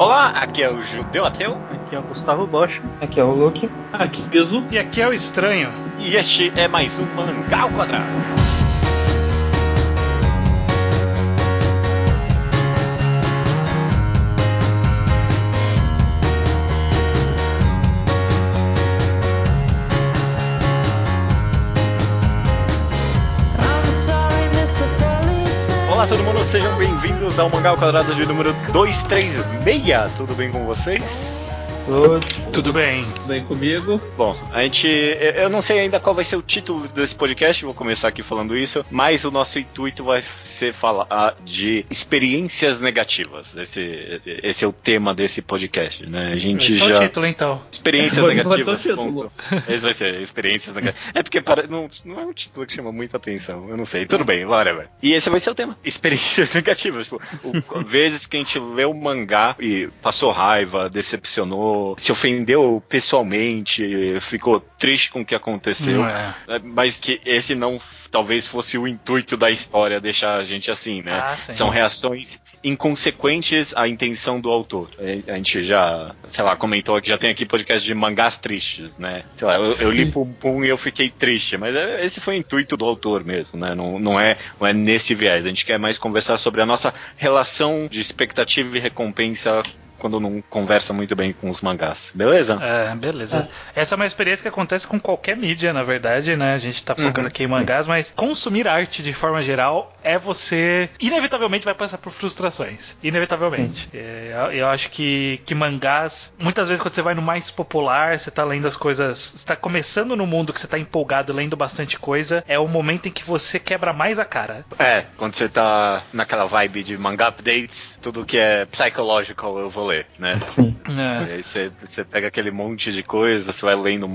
Olá, aqui é o Judeu Ateu. Aqui é o Gustavo Bosch. Aqui é o Luke. Aqui é o Izu. E aqui é o Estranho. E este é mais um Mangá ao Quadrado. Olá todo mundo, sejam bem-vindos ao Mangá ao Quadrado de número 236. Tudo bem com vocês? Tudo bem. Tudo bem comigo? Bom, eu não sei ainda qual vai ser o título desse podcast, vou começar aqui falando isso, mas o nosso intuito vai ser falar de experiências negativas. Esse é o tema desse podcast, né? A gente esse já... é o título, então. Experiências negativas. Pode ser o título. Esse vai ser experiências negativas. É porque não é um título que chama muita atenção, eu não sei. Tudo bem, whatever. E esse vai ser o tema. Experiências negativas. Tipo, vezes que a gente leu o mangá e passou raiva, decepcionou, se ofendeu pessoalmente, ficou triste com o que aconteceu, mas que esse não talvez fosse o intuito da história deixar a gente assim, né? São reações inconsequentes à intenção do autor. A gente já, sei lá, comentou que já tem aqui podcast de mangás tristes, né? Sei lá, eu li Pum Pum e eu fiquei triste, mas esse foi o intuito do autor mesmo, né? Não é nesse viés. A gente quer mais conversar sobre a nossa relação de expectativa e recompensa quando não conversa muito bem com os mangás. Beleza? Beleza. Essa é uma experiência que acontece com qualquer mídia, na verdade, né? A gente tá focando aqui em mangás, mas consumir arte de forma geral você inevitavelmente vai passar por frustrações. Inevitavelmente. Eu acho que mangás, muitas vezes quando você vai no mais popular, você tá lendo as coisas, você tá começando no mundo que você tá empolgado, lendo bastante coisa, é o momento em que você quebra mais a cara. Quando você tá naquela vibe de mangá updates, tudo que é psychological eu vou ler, né? Sim. Aí você pega aquele monte de coisa, você vai lendo.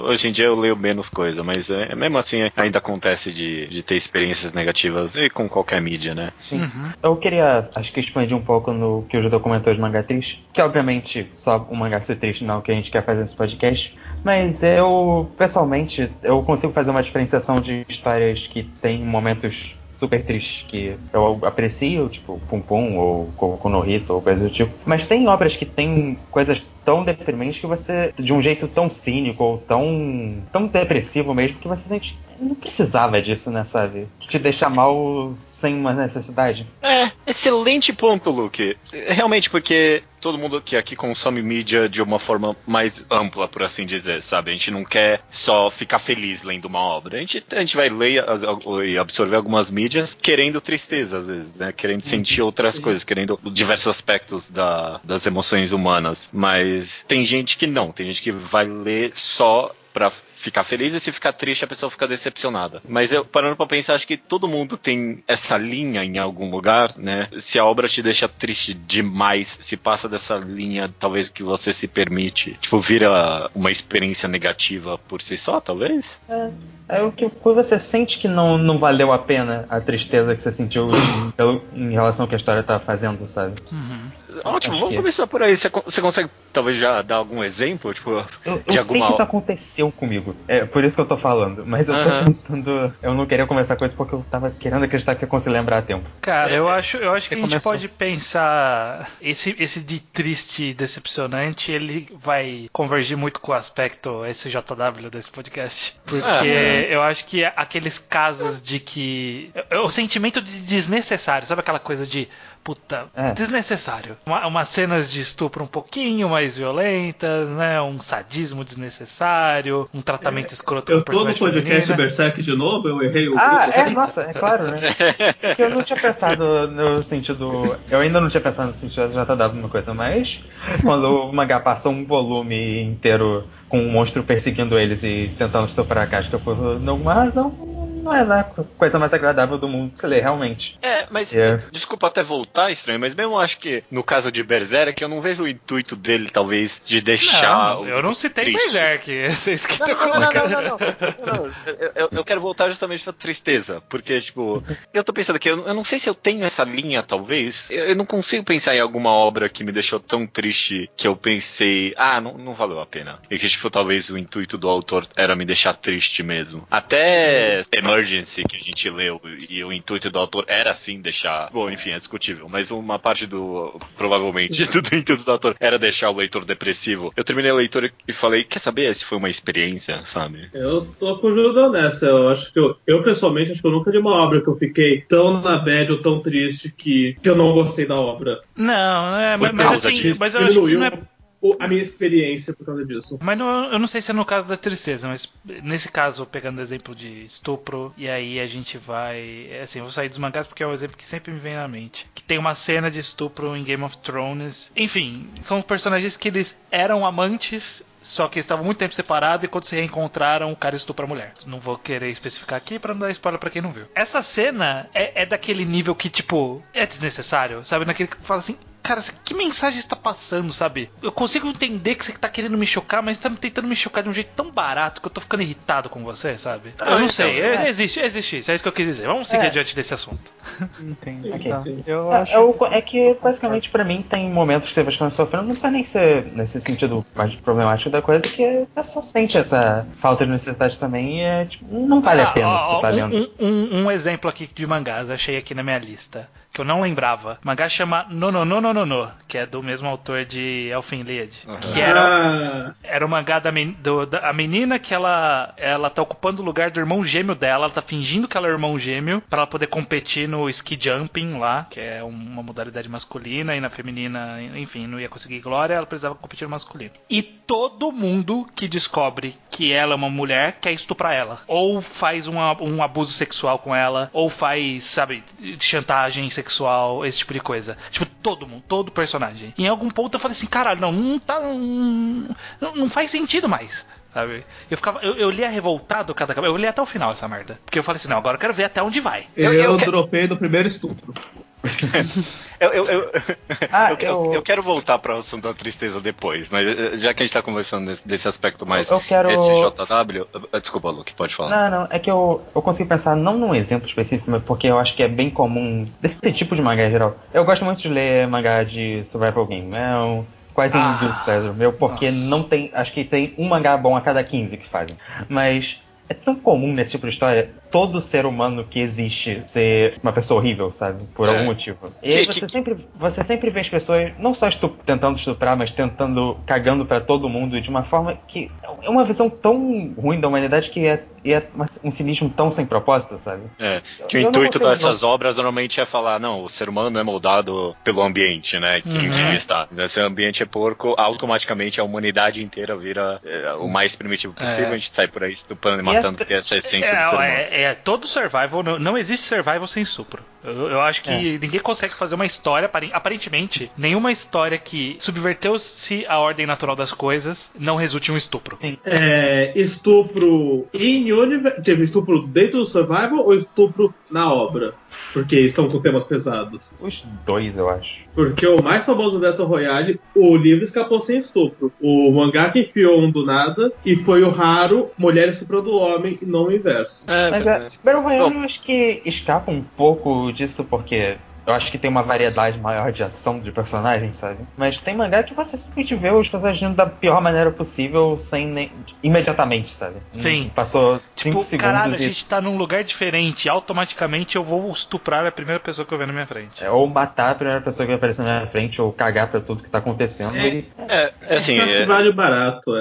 Hoje em dia eu leio menos coisa, mas mesmo assim ainda acontece de ter experiências negativas e com qualquer mídia, né? Sim. Eu queria, acho que expandir um pouco no que o Judeu comentou de mangá triste, que obviamente só o mangá ser triste não é o que a gente quer fazer nesse podcast, mas eu, pessoalmente, eu consigo fazer uma diferenciação de histórias que tem momentos super tristes que eu aprecio, tipo Pum Pum ou Koku no Hito ou coisa do tipo, mas tem obras que tem coisas tão deprimentes que você, de um jeito tão cínico ou tão depressivo mesmo, que você sente, não precisava disso, né, sabe? Te deixa mal sem uma necessidade. Excelente ponto, Luke. Realmente, porque todo mundo que aqui consome mídia de uma forma mais ampla, por assim dizer, sabe? A gente não quer só ficar feliz lendo uma obra. A gente vai ler e absorver algumas mídias querendo tristeza, às vezes, né? Querendo sentir outras coisas, querendo diversos aspectos das emoções humanas. Mas tem gente que não. Tem gente que vai ler só pra ficar feliz, e se ficar triste a pessoa fica decepcionada. Mas eu, parando pra pensar, acho que todo mundo tem essa linha em algum lugar, né? Se a obra te deixa triste demais, se passa dessa linha, talvez que você se permite, tipo, vira uma experiência negativa por si só, talvez? É o que você sente que não valeu a pena a tristeza que você sentiu em relação ao que a história tá fazendo, sabe? Ótimo, vamos começar por aí. Você consegue talvez já dar algum exemplo? Tipo, eu sei que isso aconteceu comigo. É por isso que eu tô falando. Mas eu tô tentando. Eu não queria começar com isso porque eu tava querendo acreditar que eu consigo lembrar a tempo. Cara, eu acho que a gente pode pensar. Esse de triste e decepcionante, ele vai convergir muito com o aspecto SJW desse podcast. Porque eu acho que aqueles casos de que. O sentimento de desnecessário, sabe aquela coisa de. Puta, desnecessário. Umas cenas de estupro um pouquinho mais violentas, né? Um sadismo desnecessário, um tratamento escroto com o personagem feminina. Eu tô no podcast Berserk de novo, eu errei o grupo. Nossa, é claro, né? Porque eu não tinha pensado no sentido... Eu ainda não tinha pensado no sentido já tá dando uma coisa, mas quando o mangá passa um volume inteiro com um monstro perseguindo eles e tentando estuprar a casca por alguma razão... Não é a coisa mais agradável do mundo de se ler, realmente. Mas desculpa até voltar, Estranho, mas mesmo acho que no caso de Berserk, eu não vejo o intuito dele, talvez, de deixar... Não, eu não citei triste. Berserk, vocês que estão colocando. Eu quero voltar justamente pra tristeza, porque, tipo, eu tô pensando aqui, eu não sei se eu tenho essa linha, talvez, eu não consigo pensar em alguma obra que me deixou tão triste que eu pensei, não valeu a pena. E que, tipo, talvez o intuito do autor era me deixar triste mesmo. Até temas Emergency que a gente leu e o intuito do autor era assim deixar... Bom, enfim, é discutível, mas uma parte provavelmente, do intuito do autor era deixar o leitor depressivo. Eu terminei a leitura e falei, quer saber se foi uma experiência, sabe? Eu tô com o Judão nessa. Eu acho que eu pessoalmente, acho que eu nunca li uma obra que eu fiquei tão na bad ou tão triste que eu não gostei da obra. Não, mas assim, mas eu acho que não é... a minha experiência por causa disso. Mas eu não sei se é no caso da tristeza, mas nesse caso, pegando o exemplo de estupro, e aí a gente vai... Assim, eu vou sair dos mangás porque é o exemplo que sempre me vem na mente. Que tem uma cena de estupro em Game of Thrones. Enfim, são personagens que eles eram amantes... Só que eles estavam muito tempo separados e quando se reencontraram, o cara estupra a mulher. Não vou querer especificar aqui pra não dar spoiler pra quem não viu. Essa cena é daquele nível que, tipo, é desnecessário, sabe? Naquele que fala assim, cara, que mensagem está passando, sabe? Eu consigo entender que você tá querendo me chocar, mas tá tentando me chocar de um jeito tão barato que eu tô ficando irritado com você, sabe? Eu não sei, existe isso, é isso que eu quis dizer. Vamos seguir adiante desse assunto. Entendi. Okay. Eu acho... É que, basicamente, pra mim, tem momentos que você vai ficando sofrendo, não precisa nem ser nesse sentido mais problemático da coisa, que você só sente essa falta de necessidade também e tipo, não vale a pena você tá lendo. Um exemplo aqui de mangás, achei aqui na minha lista, que eu não lembrava. O mangá chama No, que é do mesmo autor de Elfen Lied. Que era o mangá da menina que ela tá ocupando o lugar do irmão gêmeo dela, ela tá fingindo que ela é o irmão gêmeo pra ela poder competir no ski jumping lá, que é uma modalidade masculina, e na feminina, enfim, não ia conseguir glória, ela precisava competir no masculino. E todo mundo que descobre que ela é uma mulher quer estuprar ela. Ou faz um abuso sexual com ela, ou faz, sabe, chantagem sexual, esse tipo de coisa. Tipo, todo mundo, todo personagem. E em algum ponto eu falei assim, caralho, não faz sentido mais. Sabe? Eu lia revoltado eu li até o final essa merda. Porque eu falei assim, não, agora eu quero ver até onde vai. Eu dropei no primeiro estupro. Eu quero voltar para o assunto da tristeza depois, mas já que a gente tá conversando desse aspecto mais SJW, desculpa, Luke, pode falar. Não, é que eu consigo pensar não num exemplo específico, mas porque eu acho que é bem comum desse tipo de mangá em geral. Eu gosto muito de ler mangá de survival game, quase um guilty pleasure meu, porque não tem, acho que tem um mangá bom a cada 15 que fazem, mas é tão comum nesse tipo de história todo ser humano que existe ser uma pessoa horrível, sabe? Por algum motivo. E aí você sempre vê as pessoas não só tentando estuprar, mas cagando pra todo mundo de uma forma que é uma visão tão ruim da humanidade que é um cinismo tão sem propósito, sabe? Que o intuito dessas obras normalmente é falar, não, o ser humano é moldado pelo ambiente, né? Que ele está. Se o ambiente é porco, automaticamente a humanidade inteira vira o mais primitivo possível, a gente sai por aí estuprando e matando, porque essa é a essência do ser humano. Todo survival, não existe survival sem estupro. Eu acho que ninguém consegue fazer uma história, aparentemente, nenhuma história que subverteu-se a ordem natural das coisas não resulte em um estupro. Sim. Estupro estupro dentro do survival ou estupro na obra? Porque estão com temas pesados. Os dois, eu acho. Porque o mais famoso Battle Royale, o livro escapou sem estupro. O mangá que enfiou um do nada, e foi o raro mulher estuprando homem e não o inverso. Mas Battle Royale eu acho que escapa um pouco disso, porque eu acho que tem uma variedade maior de ação de personagens, sabe? Mas tem mangá que você simplesmente vê os personagens da pior maneira possível, imediatamente, sabe? Sim. Passou 5 segundos. Caralho, a gente tá num lugar diferente, automaticamente eu vou estuprar a primeira pessoa que eu ver na minha frente. Ou matar a primeira pessoa que vai aparecer na minha frente, ou cagar pra tudo que tá acontecendo. Assim, vale barato,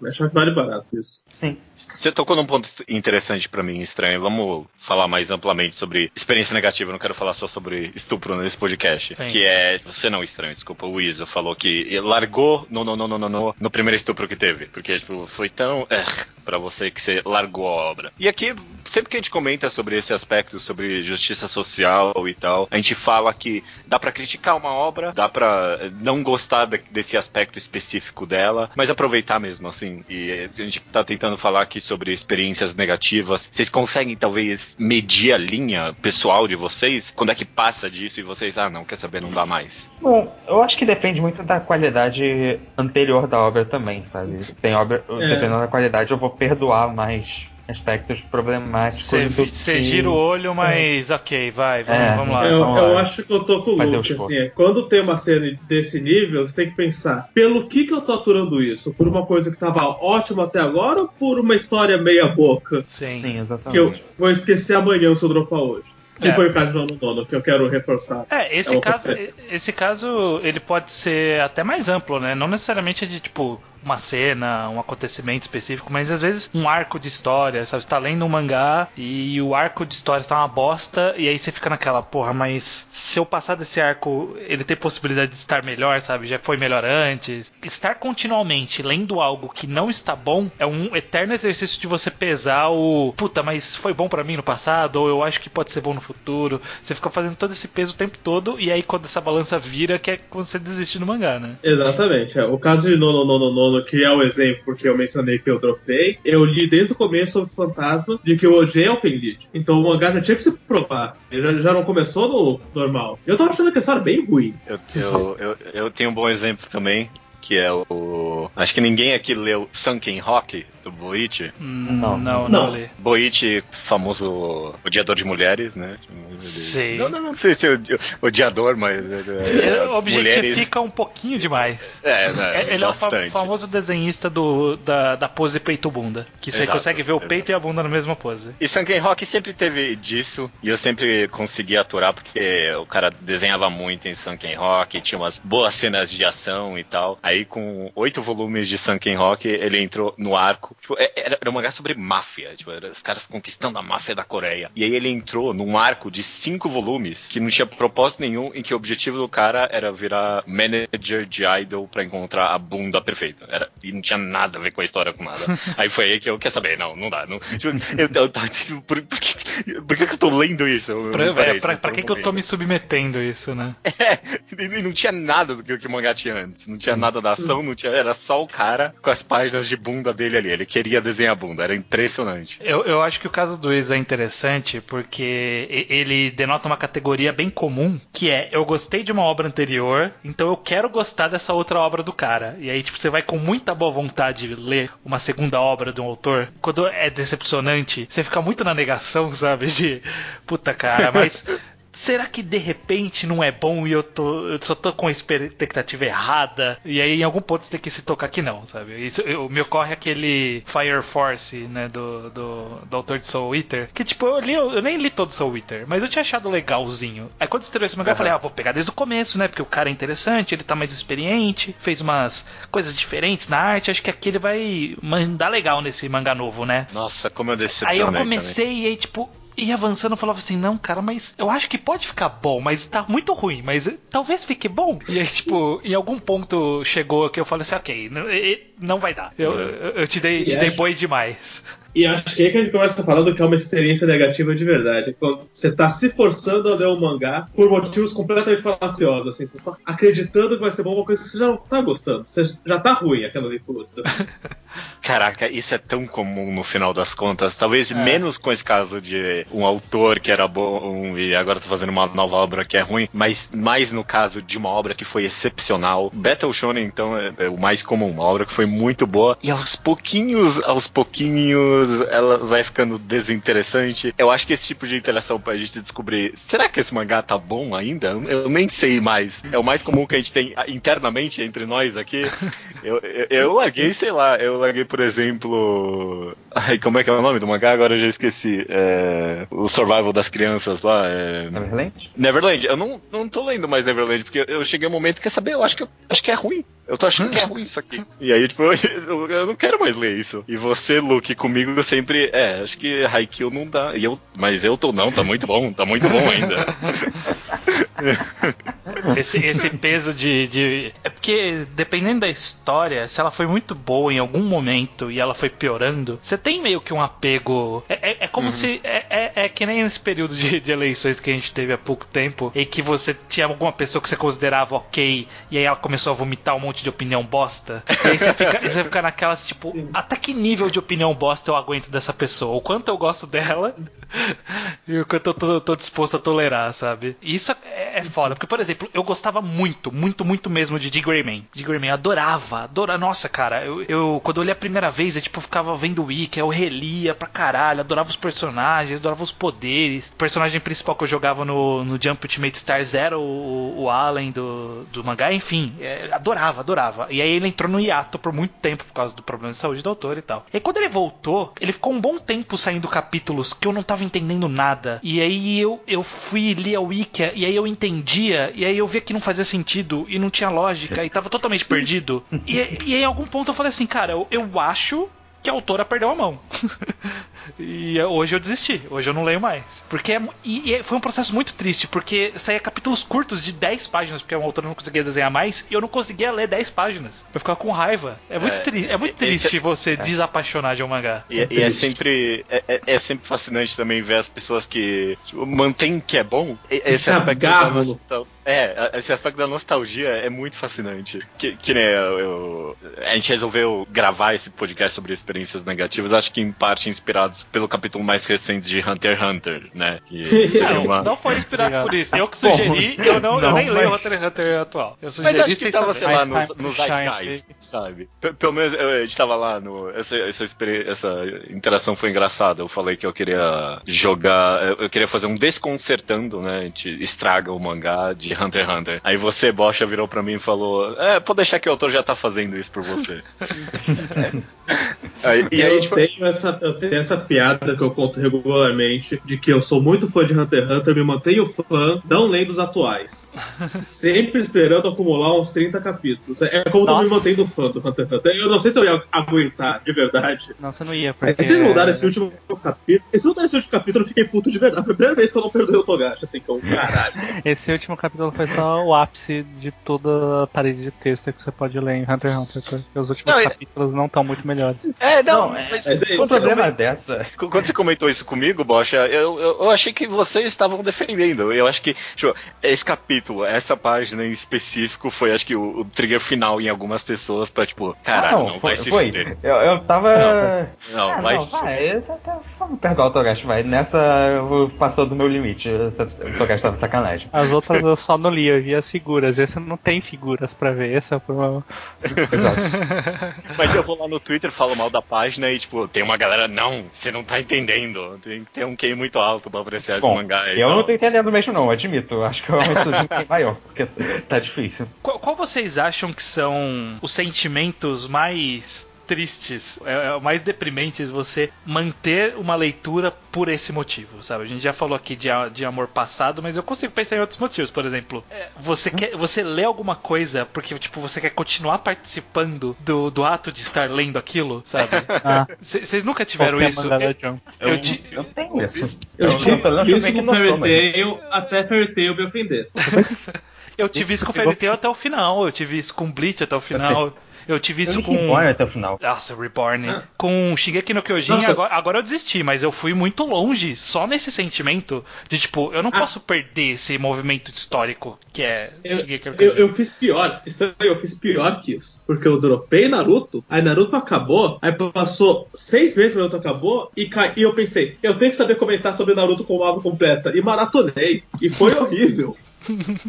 Acho que vale barato isso. Sim. Você tocou num ponto interessante pra mim, estranho. Vamos falar mais amplamente sobre experiência negativa. Eu não quero falar só sobre estupro nesse podcast. Sim. Que é... Você não, estranho, desculpa. O Iso falou que largou no primeiro estupro que teve. Porque, tipo, foi tão... pra você que você largou a obra. E aqui, sempre que a gente comenta sobre esse aspecto, sobre justiça social e tal, a gente fala que dá pra criticar uma obra, dá pra não gostar desse aspecto específico dela, mas aproveitar mesmo, assim. E a gente tá tentando falar aqui sobre experiências negativas. Vocês conseguem, talvez, medir a linha pessoal de vocês? Quando é que passa disso e vocês, não, quer saber, não dá mais? Bom, eu acho que depende muito da qualidade anterior da obra também, sabe? Tem obra, dependendo da qualidade, eu vou perdoar mais aspectos problemáticos. Você gira o olho, mas ok, vamos lá. Eu acho que eu tô com o Luke, assim, quando tem uma cena desse nível, você tem que pensar, pelo que eu tô aturando isso? Por uma coisa que tava ótima até agora ou por uma história meia boca? Sim, exatamente. Que eu vou esquecer amanhã se eu dropar hoje. Que foi o caso do Nono, que eu quero reforçar. Esse caso, ele pode ser até mais amplo, né? Não necessariamente de, tipo, uma cena, um acontecimento específico, mas às vezes um arco de história, sabe? Você tá lendo um mangá e o arco de história tá uma bosta, e aí você fica naquela, porra, mas se eu passar desse arco, ele tem possibilidade de estar melhor, sabe? Já foi melhor antes. Estar continuamente lendo algo que não está bom é um eterno exercício de você pesar o, puta, mas foi bom pra mim no passado, ou eu acho que pode ser bom no futuro. Você fica fazendo todo esse peso o tempo todo, e aí quando essa balança vira, que é quando você desiste do mangá, né? Exatamente. O caso de Nono, que é o exemplo porque eu mencionei que eu dropei, eu li desde o começo sobre o fantasma de que o OG é o Fenlit. Então o mangá já tinha que se provar. Ele já não começou no normal. Eu tava achando que a história era bem ruim. Eu tenho um bom exemplo também, que é o... Acho que ninguém aqui leu Sunken Rock, do Boichi. Não li. Boichi, famoso odiador de mulheres, né? Sim. Não sei se é odiador, mas... objetifica um pouquinho demais. Ele bastante. É o famoso desenhista da pose peito-bunda. Que você consegue ver o peito e a bunda na mesma pose. E Sunken Rock sempre teve disso, e eu sempre consegui aturar, porque o cara desenhava muito em Sunken Rock, tinha umas boas cenas de ação e tal. Aí com 8 volumes de Sunken Rock, ele entrou no arco. Tipo, era um mangá sobre máfia, tipo, era os caras conquistando a máfia da Coreia. E aí ele entrou num arco de 5 volumes, que não tinha propósito nenhum, em que o objetivo do cara era virar manager de idol pra encontrar a bunda perfeita. E não tinha nada a ver com a história, com nada. Aí foi aí que eu quer saber, não dá. Por que eu tô lendo isso? Pra que eu tô me submetendo a isso, né? E não tinha nada do que o mangá tinha antes. Não tinha nada da ação, era só o cara com as páginas de bunda dele ali. Ele queria desenhar a bunda, era impressionante. Eu acho que o caso do Iso é interessante porque ele denota uma categoria bem comum, que é, eu gostei de uma obra anterior, então eu quero gostar dessa outra obra do cara. E aí, tipo, você vai com muita boa vontade ler uma segunda obra de um autor. Quando é decepcionante, você fica muito na negação, sabe? De, puta cara, mas... será que de repente não é bom e eu só tô com a expectativa errada? E aí em algum ponto você tem que se tocar que não, sabe? Me ocorre aquele Fire Force, né, do autor de Soul Eater, que tipo, eu nem li todo Soul Eater, mas eu tinha achado legalzinho. Aí quando estreou esse mangá, eu falei, vou pegar desde o começo, né, porque o cara é interessante, ele tá mais experiente, fez umas coisas diferentes na arte, acho que aqui ele vai mandar legal nesse mangá novo, né? Nossa, como eu decepcionei. Aí eu comecei também. E aí tipo... e avançando eu falava assim, não, cara, mas eu acho que pode ficar bom, mas tá muito ruim, mas talvez fique bom. E aí, tipo, em algum ponto chegou que eu falei assim, ok, não vai dar. Eu te dei boi demais. E acho que aí que a gente começa falando que é uma experiência negativa de verdade. Quando você tá se forçando a ler um mangá por motivos completamente falaciosos, assim, você tá acreditando que vai ser bom uma coisa que você já não tá gostando. Você já tá ruim aquela leitura. Caraca, isso é tão comum no final das contas. Talvez menos com esse caso de um autor que era bom e agora tá fazendo uma nova obra que é ruim, mas mais no caso de uma obra que foi excepcional. Battle Shonen, então, é o mais comum. Uma obra que foi muito boa e aos pouquinhos ela vai ficando desinteressante. Eu acho que esse tipo de interação pra gente descobrir, será que esse mangá tá bom ainda? Eu nem sei mais. É o mais comum que a gente tem internamente entre nós aqui. Eu larguei, sei lá, por exemplo... Ai, como é que é o nome do mangá? Agora eu já esqueci. O Survival das Crianças lá. Neverland? Eu não tô lendo mais Neverland, porque eu cheguei a um momento que, quer saber, eu acho que é ruim. Eu tô achando que é ruim isso aqui. E aí, tipo, eu não quero mais ler isso. E você, Luke, comigo eu sempre... acho que Haikyuu não dá. Mas eu tô... Não, tá muito bom ainda. Esse peso de... É porque, dependendo da história, se ela foi muito boa em algum momento e ela foi piorando, você tem meio que um apego... É como se... É que nem nesse período de eleições que a gente teve há pouco tempo, em que você tinha alguma pessoa que você considerava ok, e aí ela começou a vomitar um monte de opinião bosta. E aí você fica naquelas, tipo, até que nível de opinião bosta eu aguento dessa pessoa? O quanto eu gosto dela e o quanto eu tô disposto a tolerar, sabe? E isso é foda. Porque, por exemplo, eu gostava muito mesmo de Greyman. De Greyman, eu adorava. Nossa, cara, eu quando eu li a primeira vez, eu ficava vendo o wiki, eu relia pra caralho, adorava os personagens, adorava os poderes. O personagem principal que eu jogava no Jump Ultimate Stars era o Allen do mangá, enfim, adorava. E aí ele entrou no hiato por muito tempo por causa do problema de saúde do autor e tal. E aí quando ele voltou, ele ficou um bom tempo saindo capítulos que eu não tava entendendo nada. E aí eu fui ler a wiki, e aí eu entendia, e aí eu via que não fazia sentido, e não tinha lógica, e tava totalmente perdido. E aí em algum ponto eu falei assim, cara, eu acho que a autora perdeu a mão. E hoje eu desisti, hoje eu não leio mais. Porque foi um processo muito triste, porque saía capítulos curtos de 10 páginas, porque a autora não conseguia desenhar mais, e eu não conseguia ler 10 páginas. Eu ficava com raiva. É muito triste você desapaixonar de um mangá. E é sempre fascinante também ver as pessoas que mantêm que é bom. Esse aspecto da nostalgia é muito fascinante. Que nem a gente resolveu gravar esse podcast sobre experiências negativas, acho que em parte inspirados pelo capítulo mais recente de Hunter x Hunter, né? Não foi inspirado por isso. Eu que sugeri, eu nem leio Hunter x Hunter atual. Eu sugeri, mas acho que tava, sei lá, no Zeitgeist, sabe? Pelo menos a gente tava lá essa interação foi engraçada. Eu falei que eu queria eu queria fazer um desconcertando, né? A gente estraga o mangá de Hunter x Hunter. Aí você, Bocha, virou pra mim e falou: pode deixar que o autor já tá fazendo isso por você. Eu tenho essa piada que eu conto regularmente, de que eu sou muito fã de Hunter x Hunter, me mantenho fã, não lendo os atuais. Sempre esperando acumular uns 30 capítulos. É como eu me mantenho fã do Hunter x Hunter. Eu não sei se eu ia aguentar, de verdade. Não, você não ia, porque... Vocês mudaram esse último capítulo, eu fiquei puto de verdade. Foi a primeira vez que eu não perdoei o Togashi, assim, que eu, caralho. Esse último capítulo foi só o ápice de toda a parede de texto que você pode ler em Hunter x Hunter, porque os últimos capítulos não estão muito melhores. O problema dessa... Quando você comentou isso comigo, Bocha, eu achei que vocês estavam defendendo. Eu acho que esse capítulo, essa página em específico, foi acho que o trigger final em algumas pessoas pra caralho, não vai se fuder. Eu tava... Vamos perdoar o Togashi, vai. Nessa passou do meu limite. O Togashi tava de sacanagem. As outras eu só não li, eu vi as figuras. Esse não tem figuras pra ver, esse é o problema. Exato. Mas eu vou lá no Twitter, falo mal da página e tem uma galera, não, você não tá entendendo. Tem que ter um QI muito alto pra apreciar esse mangá. Eu não tô entendendo mesmo não, admito. Acho que é uma estudinha maior, porque tá difícil. Qual vocês acham que são os sentimentos mais tristes, mais deprimentes você manter uma leitura por esse motivo, sabe? A gente já falou aqui de amor passado, mas eu consigo pensar em outros motivos. Por exemplo, você lê alguma coisa porque você quer continuar participando do ato de estar lendo aquilo, sabe? Vocês nunca tiveram isso? Eu tenho isso. Eu tive isso com Fairy Tail até Fairy Tail me ofender. Eu tive isso com Fairy Tail até o final, eu tive isso com Bleach até o final. Eu tive isso com... Reborn até o final. Nossa, Reborn. Com Shingeki no Kyojin, agora eu desisti, mas eu fui muito longe só nesse sentimento de, eu não posso perder esse movimento histórico que é Shingeki no Kyojin. Eu fiz pior. Eu fiz pior que isso. Porque eu dropei Naruto, aí Naruto acabou, aí passou 6 meses que Naruto acabou, e eu pensei, eu tenho que saber comentar sobre Naruto com uma obra completa. E maratonei. E foi horrível.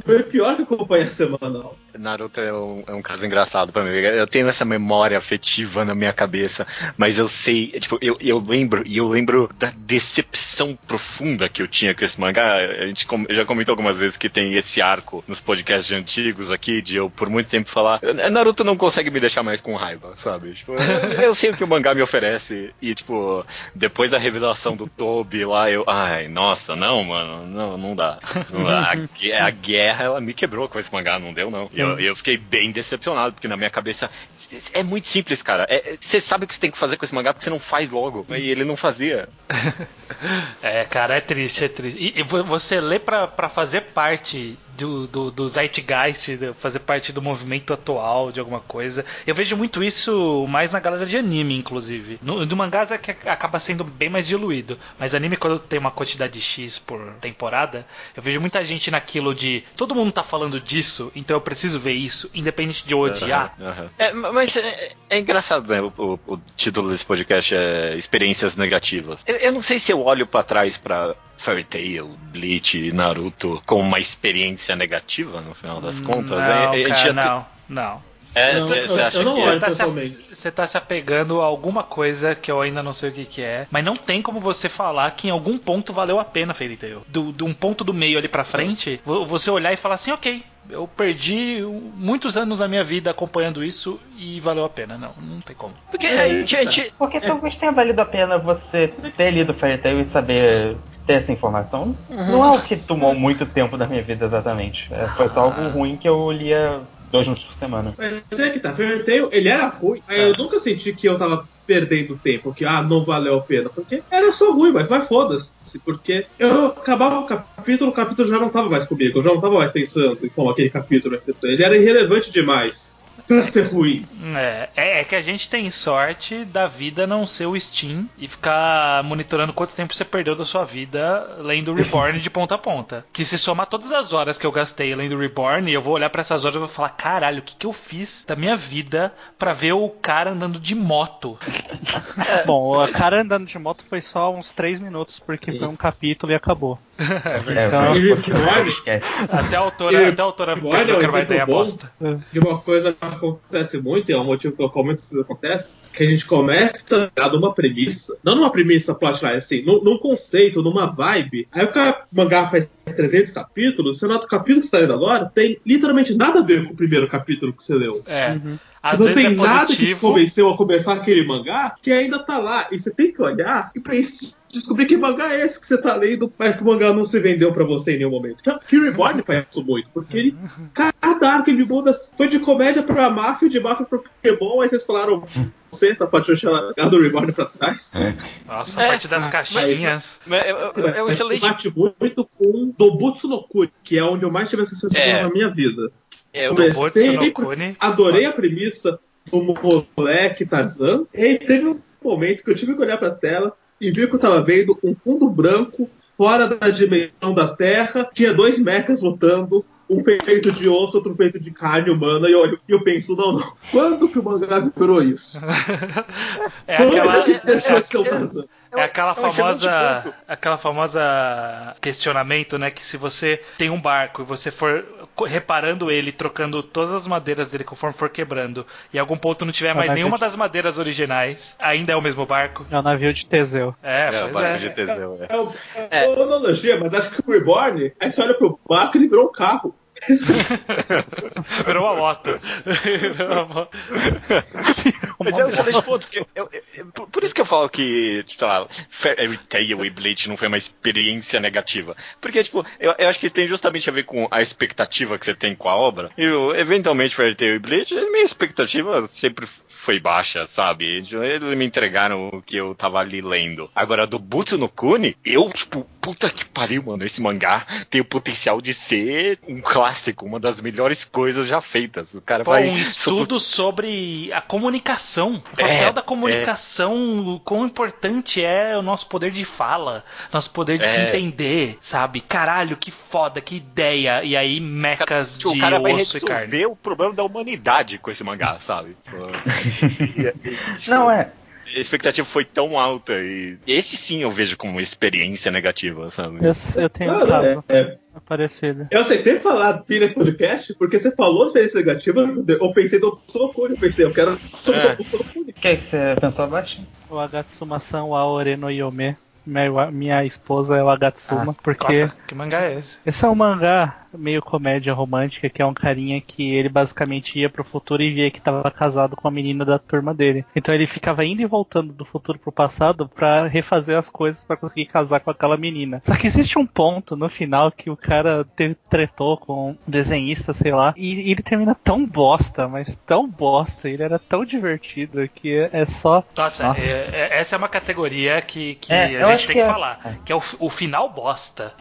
Foi o pior que eu acompanhei a semanal. Naruto é um caso engraçado pra mim. Eu tenho essa memória afetiva na minha cabeça, mas eu sei, eu lembro da decepção profunda que eu tinha com esse mangá. A gente já comentou algumas vezes que tem esse arco nos podcasts antigos aqui, de eu por muito tempo falar, Naruto não consegue me deixar mais com raiva, sabe? Eu sei o que o mangá me oferece, e depois da revelação do Tobi lá, nossa, não, mano, não dá. A guerra, ela me quebrou com esse mangá, não deu, não. Eu fiquei bem decepcionado, porque na minha cabeça é muito simples, cara. Você sabe o que você tem que fazer com esse mangá, porque você não faz logo. E ele não fazia. Cara, é triste. E você lê pra fazer parte do Zeitgeist, fazer parte do movimento atual de alguma coisa. Eu vejo muito isso mais na galera de anime, inclusive. No mangá é que acaba sendo bem mais diluído, mas anime, quando tem uma quantidade X por temporada, eu vejo muita gente naquilo de todo mundo tá falando disso, então eu preciso ver isso, independente de eu odiar. Mas é engraçado, né? O título desse podcast é Experiências Negativas. Eu não sei se eu olho pra trás pra Fairy Tail, Bleach, Naruto como uma experiência negativa, no final das contas. Não. Você tá se apegando a alguma coisa que eu ainda não sei o que é, mas não tem como você falar que em algum ponto valeu a pena Fairy Tail. De um ponto do meio ali pra frente, você olhar e falar assim, ok, eu perdi muitos anos da minha vida acompanhando isso e valeu a pena. Não tem como. Porque talvez tenha valido a pena você ter lido Fairy Tail e saber ter essa informação. Não é o que tomou muito tempo da minha vida exatamente. Foi só algo ruim que eu lia 2 minutos por semana. Mas é que tá, Fairy Tail, ele era ruim, mas eu nunca senti que eu tava perdendo tempo, que não valeu a pena, porque era só ruim, mas foda-se, porque eu acabava o capítulo já não tava mais comigo, eu já não tava mais pensando em como aquele capítulo, ele era irrelevante demais pra ser ruim. É que a gente tem sorte da vida não ser o Steam e ficar monitorando quanto tempo você perdeu da sua vida lendo Reborn de ponta a ponta. Que se somar todas as horas que eu gastei lendo Reborn, eu vou olhar pra essas horas e vou falar, caralho, o que eu fiz da minha vida pra ver o cara andando de moto? Bom, o cara andando de moto foi só uns 3 minutos, porque foi um capítulo e acabou. Até a autora percebeu que era uma ideia bosta. De uma coisa que acontece muito, e é um motivo que eu comento que isso acontece, que a gente começa a dar uma premissa, não numa premissa plotline, assim, num conceito, numa vibe. Aí o mangá faz 300 capítulos, você nota o capítulo que está lendo agora tem literalmente nada a ver com o primeiro capítulo que você leu. Às não vezes tem nada positivo. que te convenceu a começar aquele mangá que ainda tá lá. E você tem que olhar e descobrir que mangá é esse que você tá lendo, mas que o mangá não se vendeu pra você em nenhum momento. Que Reborn faz isso muito, porque cada arco ele muda, foi de comédia pra máfia, de máfia pra Pokémon, aí vocês falaram, essa parte do Reborn pra trás. Nossa, a parte das caixinhas. É um excelente... Bate muito com Dobutsu no Kuni, que é onde eu mais tive essa sensação na minha vida. Adorei a premissa do moleque Tarzan, e aí teve um momento que eu tive que olhar pra tela e vi que eu tava vendo um fundo branco fora da dimensão da Terra, tinha 2 mechas lutando, um feito de osso, outro feito de carne humana, e eu penso, não, quando que o mangá virou isso? Aquela famosa questionamento, né, que se você tem um barco e você for reparando ele, trocando todas as madeiras dele conforme for quebrando, e em algum ponto não tiver mais nenhuma das madeiras originais, ainda é o mesmo barco? É o navio de Teseu. O barco de Teseu. É uma analogia, mas acho que o Reborn, aí você olha pro barco e ele virou um carro. Virou uma moto. Mas é um excelente ponto, porque por isso que eu falo que, sei lá, Fairy Tail e Bleach não foi uma experiência negativa. Porque, tipo, eu acho que tem justamente a ver com a expectativa que você tem com a obra. E, eventualmente, Fairy Tail e Bleach, minha expectativa sempre foi baixa, sabe? Eles me entregaram o que eu tava ali lendo. Agora, do Butsu no Kuni, eu, tipo, puta que pariu, mano, esse mangá tem o potencial de ser um clássico, uma das melhores coisas já feitas. O cara vai... um estudo sobre a comunicação, o papel da comunicação, o quão importante é o nosso poder de fala, nosso poder de se entender, sabe? Caralho, que foda, que ideia. E aí, mechas de osso e carne. O cara vai resolver o problema da humanidade com esse mangá, sabe? Não é. A expectativa foi tão alta e esse sim eu vejo como uma experiência negativa, sabe? Eu tenho um caso parecido. Eu aceitei falar aqui nesse podcast porque você falou de experiência negativa, eu pensei do Tokuni, eu quero sobre o Tokuni. O que é que você pensou abaixo? O Agatsuma-san wa Ore no Yome. Minha esposa é o Agatsuma, porque... Nossa, que mangá é esse? Esse é um mangá meio comédia romântica, que é um carinha que ele basicamente ia pro futuro e via que tava casado com a menina da turma dele. Então ele ficava indo e voltando do futuro pro passado pra refazer as coisas pra conseguir casar com aquela menina. Só que existe um ponto no final que o cara tretou com um desenhista, sei lá, e ele termina tão bosta, mas tão bosta, ele era tão divertido que é só... Nossa. Essa é uma categoria que a gente tem que falar, que é o final bosta.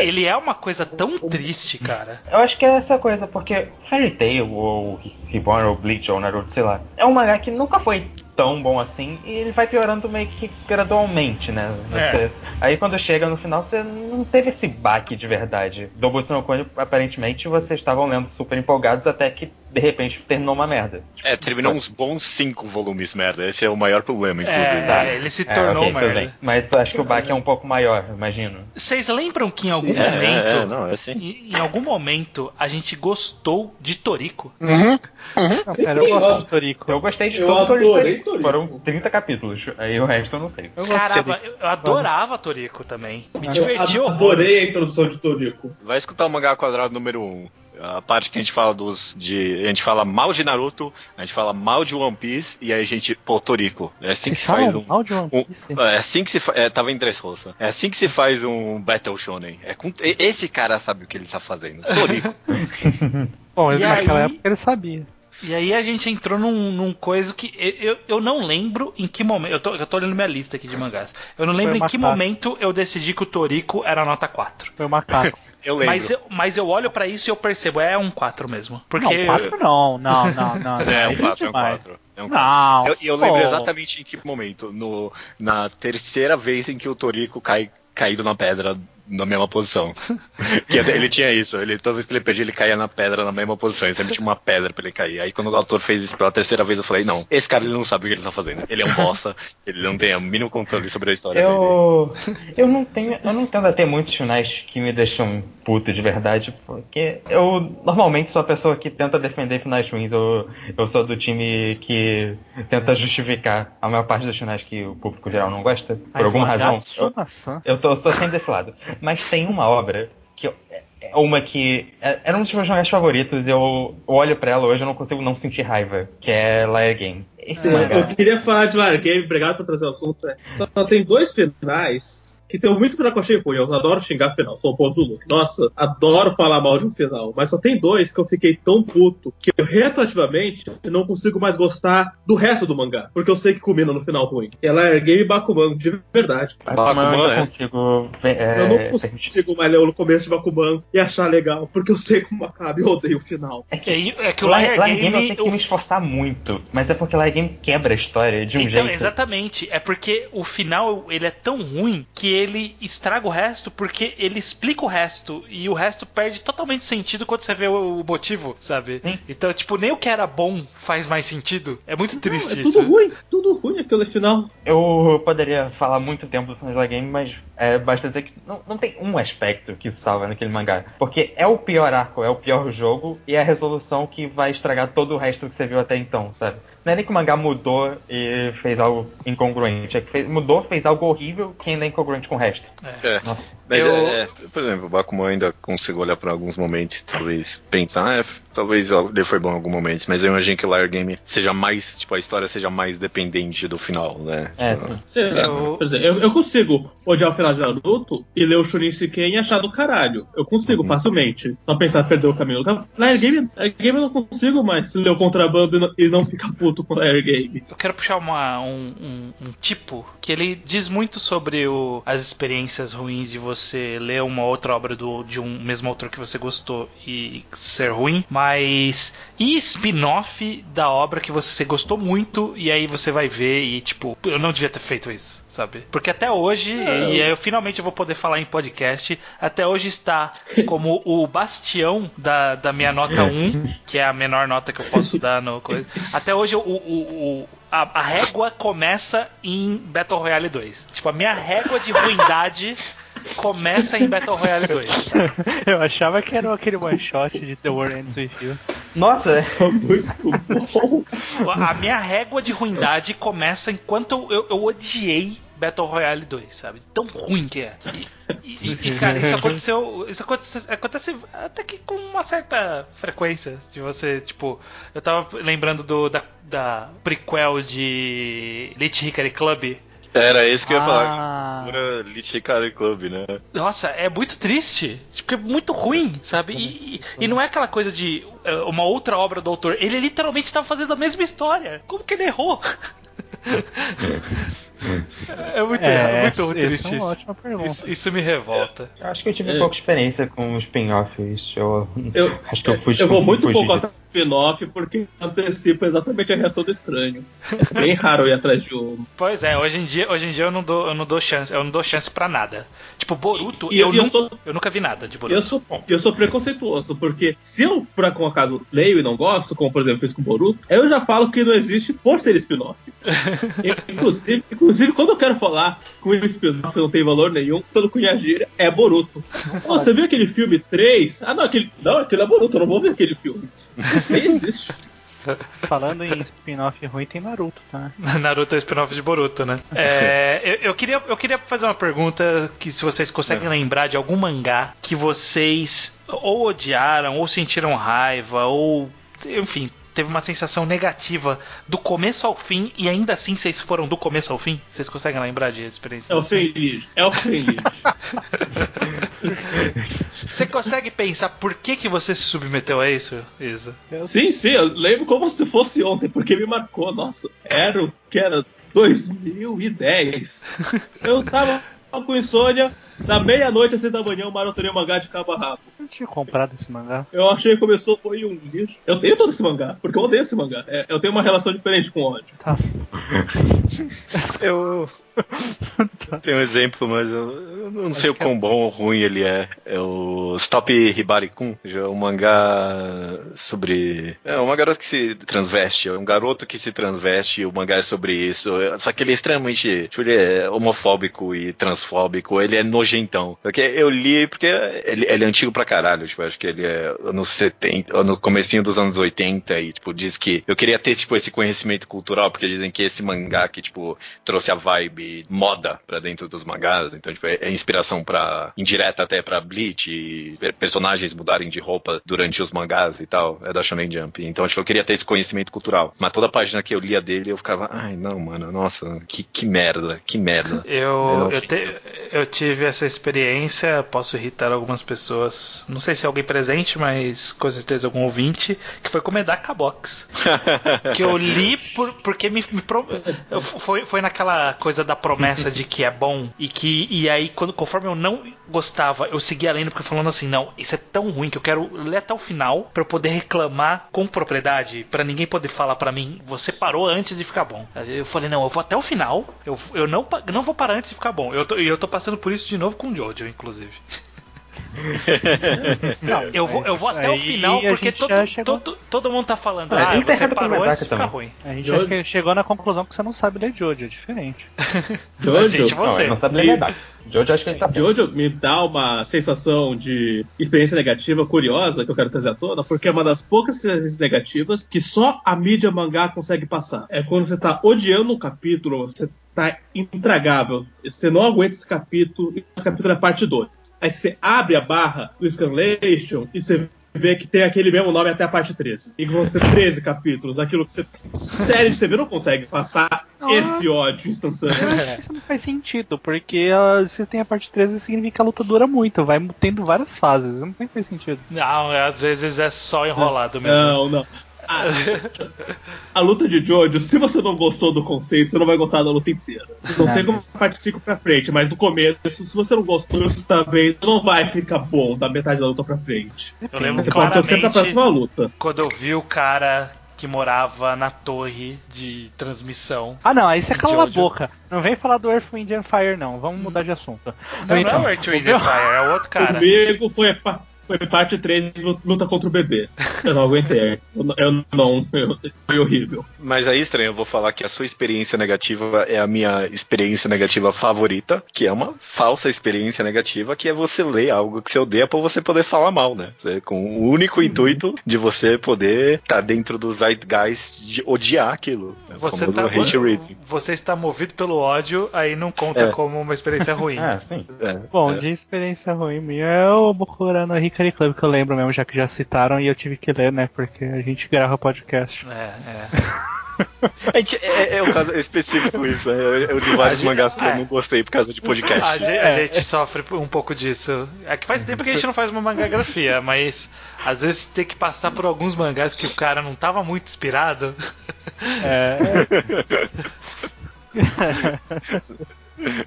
Ele é uma coisa tão triste, cara. Eu acho que é essa coisa, porque Fairy Tail, ou Reborn, ou Bleach, ou Naruto, sei lá, é um mangá que nunca foi tão bom assim, e ele vai piorando meio que gradualmente, né? Aí quando chega no final, você não teve esse baque de verdade. Do Butsu no Kuni, aparentemente, vocês estavam lendo super empolgados, até que de repente terminou uma merda. Tipo, terminou uns bons 5 volumes merda. Esse é o maior problema, inclusive. Ele se tornou merda. Mas eu acho que o baque é um pouco maior, imagino. Vocês lembram que em algum momento... Não, é assim. Em algum momento a gente gostou de Toriko? Não, pera, eu gosto de Toriko. Eu gostei de Eu todo adorei Toriko. Foram 30 capítulos. Aí o resto eu não sei. Caramba, eu adorava Toriko também. Me diverti Eu adorei a introdução de Toriko. Vai escutar o mangá quadrado número 1. A parte que a gente fala a gente fala mal de Naruto, a gente fala mal de One Piece e aí a gente, Toriko. É assim que se faz mal de One Piece? É assim que se faz. Tava em Dressrosa. É assim que se faz um Battle Shonen. Esse cara sabe o que ele tá fazendo. Toriko. Bom, mas naquela época ele sabia. E aí a gente entrou num coisa que eu não lembro em que momento. Eu tô olhando minha lista aqui de mangás. Eu não lembro em que momento eu decidi que o Toriko era nota 4. Foi o macaco. Eu lembro. Mas eu olho pra isso e eu percebo, é um 4 mesmo. Porque Não, 4 não. É um 4, é um 4. Não. Eu lembro exatamente em que momento. Na terceira vez em que o Toriko caído na pedra na mesma posição. Que ele tinha isso, toda vez que ele perdia, ele caía na pedra na mesma posição, ele sempre tinha uma pedra pra ele cair. Aí quando o autor fez isso pela terceira vez, eu falei, não, esse cara ele não sabe o que ele tá fazendo. Ele é um bosta, ele não tem o mínimo controle sobre a história dele. Eu não tendo a ter muitos finais que me deixam puto de verdade, porque eu normalmente sou a pessoa que tenta defender finais ruins, eu sou do time que tenta justificar a maior parte dos finais que o público geral não gosta, por alguma razão. Eu sou sempre desse lado. Mas tem uma obra que era um dos meus mangás favoritos. Eu olho pra ela hoje, eu não consigo não sentir raiva, que é Liar Game. Eu queria falar de Liar Game, obrigado por trazer o assunto. Só tem 2 finais que tem muito final que eu achei ruim. Eu adoro xingar final, sou o povo do Luke. Nossa, adoro falar mal de um final. Mas só tem 2 que eu fiquei tão puto que eu retroativamente não consigo mais gostar do resto do mangá. Porque eu sei que combina no final ruim. Que é Liar Game e Bakuman, de verdade. Bakuman eu não consigo... eu não consigo mais ler o começo de Bakuman e achar legal. Porque eu sei como acaba e eu odeio o final. É que o Liar Game eu tenho que me esforçar muito. Mas é porque Liar Game quebra a história de um jeito. Exatamente. É porque o final ele é tão ruim que ele estraga o resto, porque ele explica o resto e o resto perde totalmente sentido quando você vê o motivo, sabe? Sim. Então, tipo, nem o que era bom faz mais sentido. É muito triste isso. Tudo ruim aquele final. Eu poderia falar muito tempo do final da game, mas basta dizer que não tem um aspecto que salva naquele mangá. Porque é o pior arco, é o pior jogo e é a resolução que vai estragar todo o resto que você viu até então, sabe? Não é nem que o mangá mudou e fez algo incongruente. É que fez algo horrível que ainda é incongruente com o resto. Nossa. Mas por exemplo, o Bakuman ainda consigo olhar para alguns momentos, talvez pensar, talvez ele foi bom em alguns momentos, mas eu imagino que o Liar Game seja mais, tipo, a história seja mais dependente do final, né? Sim. Por exemplo, eu consigo odiar o final de Naruto e ler o Shurin Shiken e achar do caralho. Eu consigo facilmente. Só pensar perder o caminho. Liar Game eu não consigo mais ler o Contrabando e não ficar puto com Liar Game. Eu quero puxar um tipo que ele diz muito sobre as experiências ruins de você ler uma outra obra de um mesmo autor que você gostou e ser ruim, mas e spin-off da obra que você gostou muito e aí você vai ver e tipo, eu não devia ter feito isso, sabe? Porque até hoje, e aí eu finalmente vou poder falar em podcast, até hoje está como o bastião da minha nota 1, que é a menor nota que eu posso dar no coisa. Até hoje a régua começa em Battle Royale 2. Tipo, a minha régua de ruindade começa em Battle Royale 2. Eu achava que era aquele one shot de The War Ends With You. Nossa, muito bom. A minha régua de ruindade começa enquanto eu odiei Battle Royale 2, sabe? Tão ruim que é. E cara, isso acontece até que com uma certa frequência. De você, tipo, eu tava lembrando da prequel de Lich Hikari Club. Era isso que eu ia falar. Pura Lich Hikari Club, né? Nossa, é muito triste. Tipo, é muito ruim, sabe? E não é aquela coisa de uma outra obra do autor. Ele literalmente estava fazendo a mesma história. Como que ele errou? É muito triste. É uma ótima pergunta. Isso me revolta. Eu acho que eu tive pouca experiência com os spin-offs. Eu acho que eu vou muito pouco atrás spin-off porque antecipa exatamente a reação do estranho. É bem raro eu ir atrás de um. Pois é, hoje em dia eu não dou chance pra nada. Tipo, Boruto, eu nunca vi nada de Boruto. Eu sou preconceituoso, porque se eu, por acaso, leio e não gosto, como por exemplo fiz com Boruto, eu já falo que não existe por ser spin-off. Inclusive, quando eu quero falar que o spin-off não tem valor nenhum, pelo Cunhagíria, é Boruto. Você viu aquele filme 3? Aquilo é Boruto, eu não vou ver aquele filme. Nem existe. Falando em spin-off ruim, tem Naruto, tá? Naruto é spin-off de Boruto, né? Eu queria fazer uma pergunta que se vocês conseguem lembrar de algum mangá que vocês ou odiaram, ou sentiram raiva, ou enfim, teve uma sensação negativa do começo ao fim e ainda assim vocês foram do começo ao fim? Vocês conseguem lembrar de experiência? É o feliz. Você consegue pensar por que você se submeteu a isso, Isa? Sim, eu lembro como se fosse ontem, porque me marcou. Nossa, era 2010. Eu tava com insônia. Da meia-noite às 6 da manhã, eu maratonei o mangá de cabo a rabo. Eu tinha comprado esse mangá. Eu achei que começou, foi um lixo. Eu tenho todo esse mangá, porque eu odeio esse mangá. Eu tenho uma relação diferente com ódio. Tá. Eu tenho um exemplo, mas eu não sei o quão bom ou ruim ele é. É o Stop Hibari-kun, um mangá sobre... É um garoto que se transveste, é um garoto que se transveste e o mangá é sobre isso. Só que ele é extremamente... Tipo, ele é homofóbico e transfóbico, ele é nojentão. Porque eu li porque ele é antigo pra caralho, tipo, acho que ele é anos 70, no comecinho dos anos 80 e, tipo, diz que eu queria ter, tipo, esse conhecimento cultural, porque dizem que esse mangá que, tipo, trouxe a vibe moda pra dentro dos mangás, então, tipo, é inspiração pra, indireta até pra Bleach e personagens mudarem de roupa durante os mangás e tal, é da Shonen Jump. Então, tipo, eu queria ter esse conhecimento cultural. Mas toda página que eu lia dele, eu ficava, ai, não, mano, nossa, que merda, que merda. Eu tive essa experiência, posso irritar algumas pessoas, não sei se é alguém presente, mas com certeza algum ouvinte, que foi com Medaka Box. Que eu li porque foi naquela coisa da promessa de que é bom, e aí conforme eu não gostava, eu seguia lendo porque falando assim, não, isso é tão ruim que eu quero ler até o final pra eu poder reclamar com propriedade, pra ninguém poder falar pra mim, você parou antes de ficar bom. Eu falei, não, eu vou até o final, eu não vou parar antes de ficar bom. Eu tô passando por isso de novo com o Jojo, inclusive. Não, eu vou até o final porque todo mundo tá falando, você parou antes de ficar ruim. A gente chegou na conclusão que você não sabe ler Jojo, é diferente. Jojo? Você não sabe ler Medaka. Jojo, acho que ele tá certo. Jojo me dá uma sensação de experiência negativa curiosa que eu quero trazer à tona, porque é uma das poucas experiências negativas que só a mídia mangá consegue passar. É quando você tá odiando um capítulo, você tá intragável, você não aguenta esse capítulo, e esse capítulo é parte 2. Aí você abre a barra do Scanlation e você vê que tem aquele mesmo nome até a parte 13. E que vão ser 13 capítulos, aquilo que você, série de TV, não consegue passar esse ódio instantâneo. Isso não faz sentido, porque você tem a parte 13 significa que a luta dura muito, vai tendo várias fases, não faz sentido. Não, às vezes é só enrolado mesmo. Não. A luta de Jojo, se você não gostou do conceito, você não vai gostar da luta inteira. Não sei como a parte 5 pra frente, mas no começo, se você não gostou, você também não vai ficar bom da metade da luta pra frente. Eu lembro claramente a próxima luta. Quando eu vi o cara que morava na torre de transmissão. Não, aí você cala a boca. Não vem falar do Earth, Wind and Fire, não. Vamos mudar de assunto. Não é o Earth, Wind and Fire, é o outro cara. Comigo foi parte 3, luta contra o bebê. Eu não aguentei. Foi horrível. Mas aí, estranho, eu vou falar que a sua experiência negativa é a minha experiência negativa favorita, que é uma falsa experiência negativa, que é você ler algo que você odeia pra você poder falar mal, né? Com o único intuito de você poder estar dentro do zeitgeist de odiar aquilo. Você está movido pelo ódio, aí não conta como uma experiência ruim. Sim. Bom, de experiência ruim minha, eu vou procurar no Hikari Club, que eu lembro mesmo, já que já citaram, e eu tive que ler, né, porque a gente grava podcast. É um caso específico isso, né? Eu li vários mangás que eu não gostei por causa de podcast. A gente sofre um pouco disso. É que faz tempo que a gente não faz uma mangagrafia, mas às vezes tem que passar por alguns mangás que o cara não tava muito inspirado.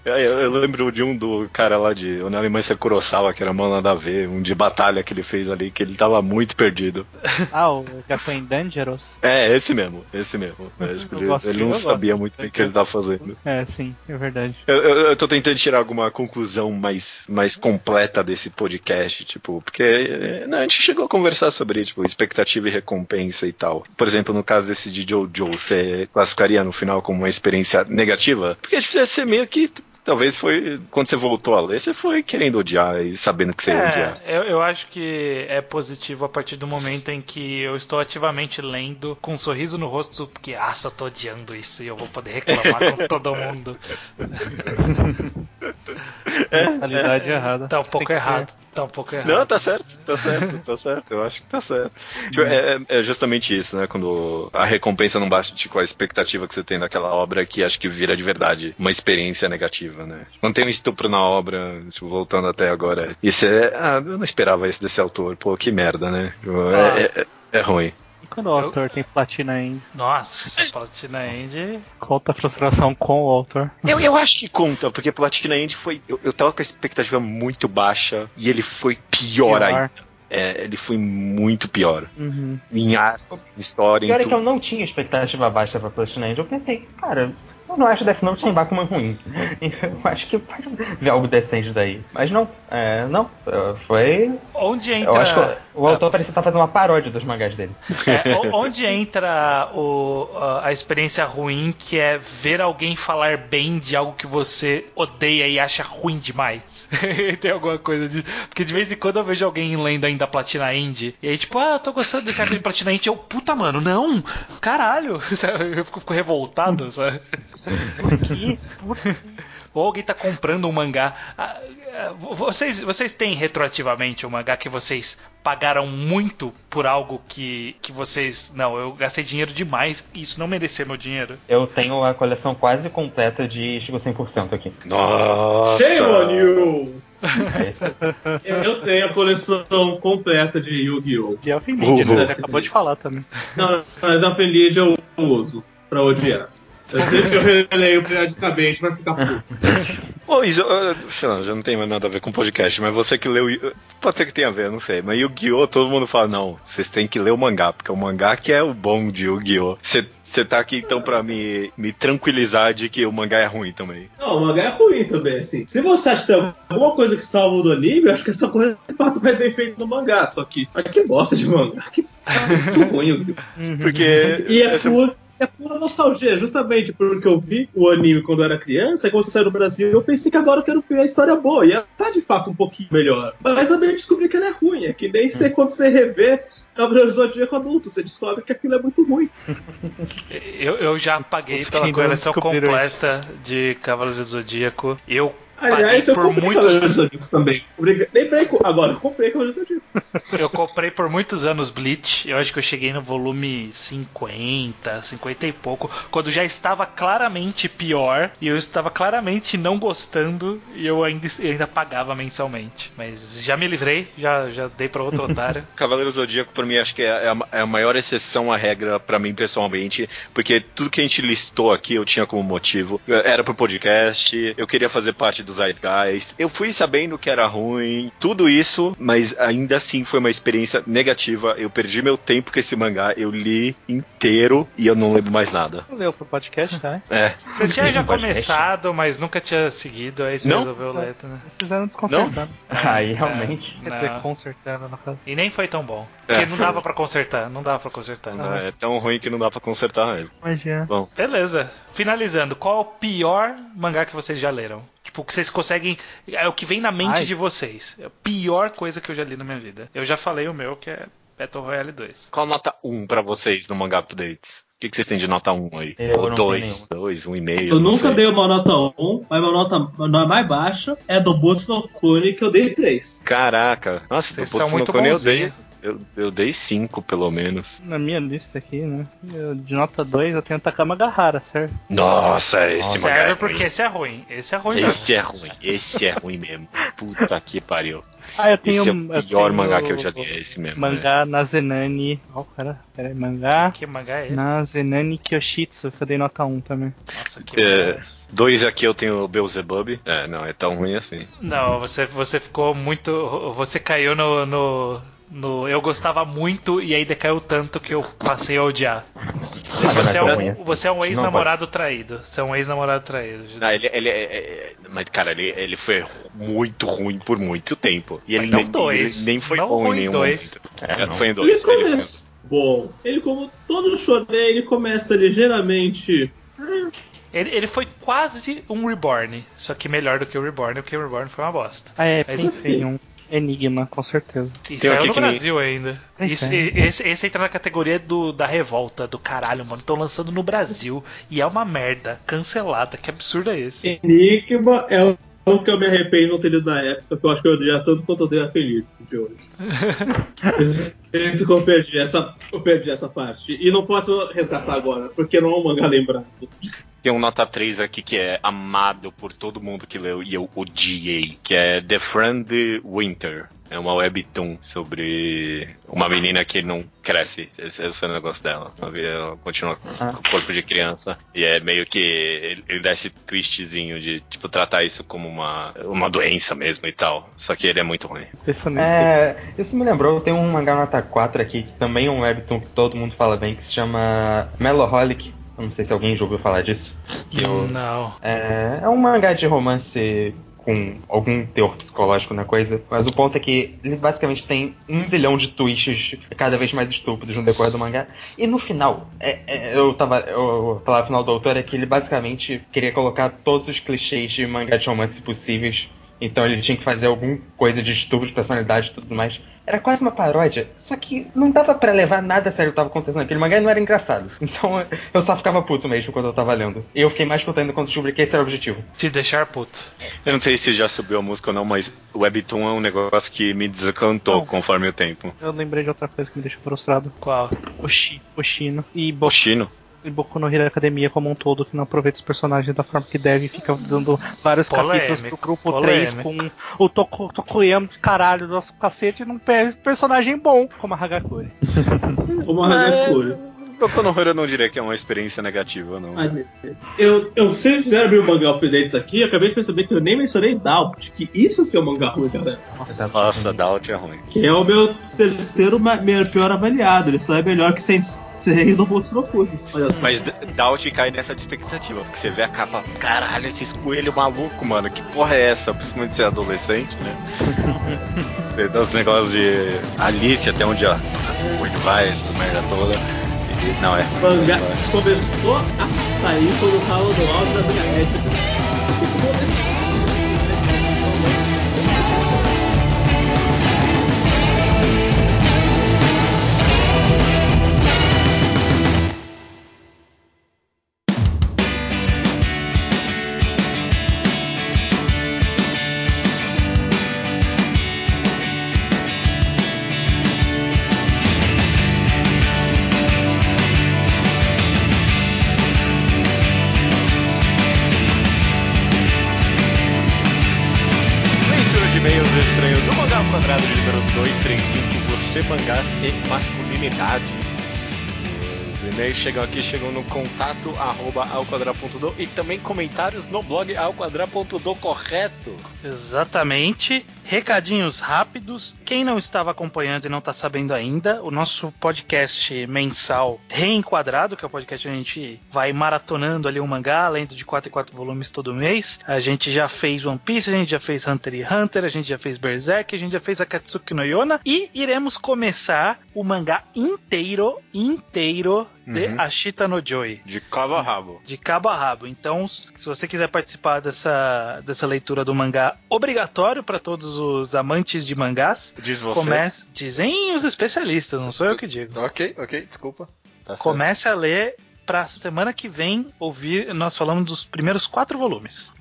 Eu lembro de um do cara lá de Onarimansa Kurosawa, que era mão nada a ver, um de batalha que ele fez ali, que ele tava muito perdido. O Gakuen Dangerous? É, esse mesmo. Ele não sabia muito bem o que ele tava fazendo. Sim, é verdade. Eu tô tentando tirar alguma conclusão mais completa desse podcast, tipo, porque a gente chegou a conversar sobre, tipo, expectativa e recompensa e tal. Por exemplo, no caso desse de Jojo, você classificaria no final como uma experiência negativa? Porque precisa ser meio que... Talvez foi quando você voltou a ler, você foi querendo odiar e sabendo que você ia odiar. Eu acho que é positivo a partir do momento em que eu estou ativamente lendo com um sorriso no rosto, porque, eu tô odiando isso e eu vou poder reclamar com todo mundo. Mentalidade errada. Tá um pouco errado. Não, tá certo. Eu acho que tá certo. Tipo, é justamente isso, né? Quando a recompensa não bate com a expectativa que você tem daquela obra, que acho que vira de verdade uma experiência negativa, né? Não tem um estupro na obra, tipo, voltando até agora. Isso eu não esperava isso desse autor. Pô, que merda, né? É ruim. E quando o autor tem Platina End? Nossa, Platina End... Conta a frustração com o autor. Eu acho que conta, porque Platina End foi... Eu tava com a expectativa muito baixa e ele foi pior ainda. Ele foi muito pior. Uhum. Em arte, em história, pior é que eu não tinha expectativa baixa pra Platina End. Eu pensei, cara... Eu não acho Death Note sem Bakuman ruim. Eu acho que pode ver algo decente daí. Mas não, foi... Onde entra... Eu acho que o autor parecia estar fazendo uma paródia dos mangás dele. Onde entra a experiência ruim, que é ver alguém falar bem de algo que você odeia e acha ruim demais. Tem alguma coisa disso. Porque de vez em quando eu vejo alguém lendo ainda Platina End, e aí tipo, eu tô gostando desse arco de Platina End, puta, mano, não! Caralho! Eu fico revoltado, sabe? Por quê? Ou alguém tá comprando um mangá. Vocês têm retroativamente um mangá que vocês pagaram muito por algo que vocês... Não, eu gastei dinheiro demais e isso não merecia meu dinheiro? Eu tenho a coleção quase completa de Shigo 100% aqui. Nossa! Shame on you! Eu tenho a coleção completa de Yu-Gi-Oh! De Elfen Lied, né? Você acabou de falar também. Não, mas Elfen Lied eu uso pra odiar. Eu releio periodicamente pra ficar puto. Já não tem mais nada a ver com podcast, mas você que leu... Pode ser que tenha a ver, não sei. Mas Yu-Gi-Oh! Todo mundo fala, não, vocês têm que ler o mangá, porque o mangá que é o bom de Yu-Gi-Oh! Você tá aqui então pra me tranquilizar de que o mangá é ruim também. Não, o mangá é ruim também, assim. Se você acha que tem alguma coisa que salva do anime, eu acho que essa coisa de fato vai bem feita no mangá. Só que quem gosta de mangá, que é muito ruim Yu-Gi-Oh! Porque... E é pura nostalgia, justamente porque eu vi o anime quando eu era criança, e quando eu saí do Brasil, eu pensei que agora eu quero ver a história boa, e ela tá de fato um pouquinho melhor. Mas também descobri que ela é ruim, é que nem quando você revê Cavaleiros do Zodíaco adulto, você descobre que aquilo é muito ruim. Eu já paguei pela coleção completa de Cavaleiros do Zodíaco. Aliás, eu comprei Cavaleiros do Zodíaco também. Agora, eu comprei Cavaleiros do Zodíaco. Eu comprei por muitos anos Bleach. Eu acho que eu cheguei no volume 50 e pouco, quando já estava claramente pior e eu estava claramente não gostando e eu ainda pagava mensalmente. Mas já me livrei, já dei pra outro otário. Cavaleiros do Zodíaco, pra mim, acho que é a maior exceção à regra pra mim pessoalmente, porque tudo que a gente listou aqui eu tinha como motivo. Era pro podcast, eu queria fazer parte do Zeitgeist. Eu fui sabendo que era ruim, tudo isso, mas ainda assim foi uma experiência negativa. Eu perdi meu tempo com esse mangá, eu li inteiro e eu não lembro mais nada. Leu pro podcast, tá? Você tinha já começado, mas nunca tinha seguido, aí você resolveu ler, né? Vocês fizeram desconcertando. Aí realmente. Consertando, no caso. E nem foi tão bom. Porque não dava pra consertar, É tão ruim que não dá pra consertar mesmo. Imagina. Bom. Beleza. Finalizando, qual é o pior mangá que vocês já leram? Tipo, que vocês conseguem... É o que vem na mente de vocês. É a pior coisa que eu já li na minha vida. Eu já falei o meu, que é Battle Royale 2. Qual nota 1 pra vocês no Manga Updates? O que vocês têm de nota 1 aí? Ou 2, 1,5? Eu nunca dei uma nota 1, mas minha nota mais baixa é do Boku no Kone, que eu dei 3. Caraca. Nossa, vocês do são Boku no muito Kone bonzinhos. eu dei 5, pelo menos. Na minha lista aqui, né? De nota 2 eu tenho Takamagahara, certo? Nossa, esse mangá é porque ruim. Esse é ruim. Esse é ruim Esse é ruim mesmo. Puta que pariu. eu tenho... Esse é o pior mangá que eu já li, é esse mesmo. Mangá Nazenani... Peraí, mangá... Que mangá é esse? Nazenani Kyoshitsu, que eu dei nota 1 também. Nossa, que 2 aqui eu tenho o Beelzebub. Não é tão ruim assim. Não, você ficou muito... Você caiu no eu gostava muito e aí decaiu tanto que eu passei a odiar. Você é um ex-namorado traído. Você é um ex-namorado traído. Mas, cara, ele foi muito ruim por muito tempo. E ele nem foi não bom em nenhum momento. Foi em 2. Bom, ele como todo shonen, ele começa ligeiramente... Ele foi quase um Reborn, só que melhor do que o Reborn, porque o Reborn foi uma bosta. Pensei em um Enigma, com certeza. E saiu no Brasil ainda. Esse entra na categoria da revolta, do caralho, mano. Estão lançando no Brasil e é uma merda, cancelada. Que absurdo é esse? Enigma é o que eu me arrependo de não ter lido na época, que eu acho que eu odiei tanto quanto eu odeio a Felipe de hoje. Eu perdi essa parte. E não posso resgatar agora, porque não é um mangá lembrado. Tem um nota 3 aqui que é amado por todo mundo que leu e eu odiei, que é The Friend Winter. É uma webtoon sobre uma menina que não cresce. Esse é o negócio dela. Ela continua com o corpo de criança. E é meio que ele dá esse twistzinho de tipo tratar isso como uma doença mesmo e tal. Só que ele é muito ruim. Isso me lembrou, tem um mangá nota 4 aqui, que também é um webtoon que todo mundo fala bem, que se chama Meloholic. Eu não sei se alguém já ouviu falar disso. Não. É um mangá de romance com algum teor psicológico na coisa, mas o ponto é que ele basicamente tem 1 zilhão de twists cada vez mais estúpidos no decorrer do mangá, e no final, eu falava no final do autor, é que ele basicamente queria colocar todos os clichês de mangá de romance possíveis, então ele tinha que fazer alguma coisa de estupro de personalidade e tudo mais. Era quase uma paródia, só que não dava pra levar nada a sério o que tava acontecendo naquele mangá e não era engraçado. Então eu só ficava puto mesmo quando eu tava lendo. E eu fiquei mais puto ainda quando descobri que esse era o objetivo. Te deixar puto. Eu não sei se já subiu a música ou não, mas o webtoon é um negócio que me desencantou conforme o tempo. Eu lembrei de outra coisa que me deixou frustrado. Qual? Oshino. Oshino? E Boku no Hero Academia como um todo, que não aproveita os personagens da forma que deve e fica dando vários capítulos pro grupo 3 com o Tokoyama de caralho do nosso cacete e não perde personagem bom, como a Hagakure. Boku no Hero eu não diria que é uma experiência negativa, não. Eu sempre fizeram abrir o mangá updates aqui, eu acabei de perceber que eu nem mencionei Doubt, que isso sim é um mangá ruim, galera. Nossa, Doubt é ruim. Que é o meu terceiro pior avaliado, ele só é melhor que Sensei no Boku no Fuji. Mas Doubt cai nessa expectativa, porque você vê a capa, caralho, esses coelhos malucos, mano, que porra é essa? Principalmente ser adolescente, né? Tem os negócios de Alice, até onde vai, essa merda toda. E, não, o mangá começou a sair quando tava no alto da minha época. Mangás e masculinidade. Os e-mails chegam no contato @alquadra.do e também comentários no blog alquadra.do, correto? Exatamente. Recadinhos rápidos. Quem não estava acompanhando e não está sabendo ainda, o nosso podcast mensal Reenquadrado, que é o podcast que a gente vai maratonando ali um mangá, lendo de 4 em 4 volumes todo mês. A gente já fez One Piece, a gente já fez Hunter x Hunter, a gente já fez Berserk, a gente já fez Akatsuki no Yona e iremos começar o mangá inteiro de Ashita no Joy. De cabo a rabo. De cabo a rabo. Então, se você quiser participar dessa leitura do mangá obrigatório para todos os amantes de mangás, diz você. Dizem os especialistas, não sou eu que digo. Ok, desculpa. Tá comece a ler pra semana que vem ouvir, nós falamos dos primeiros 4 volumes.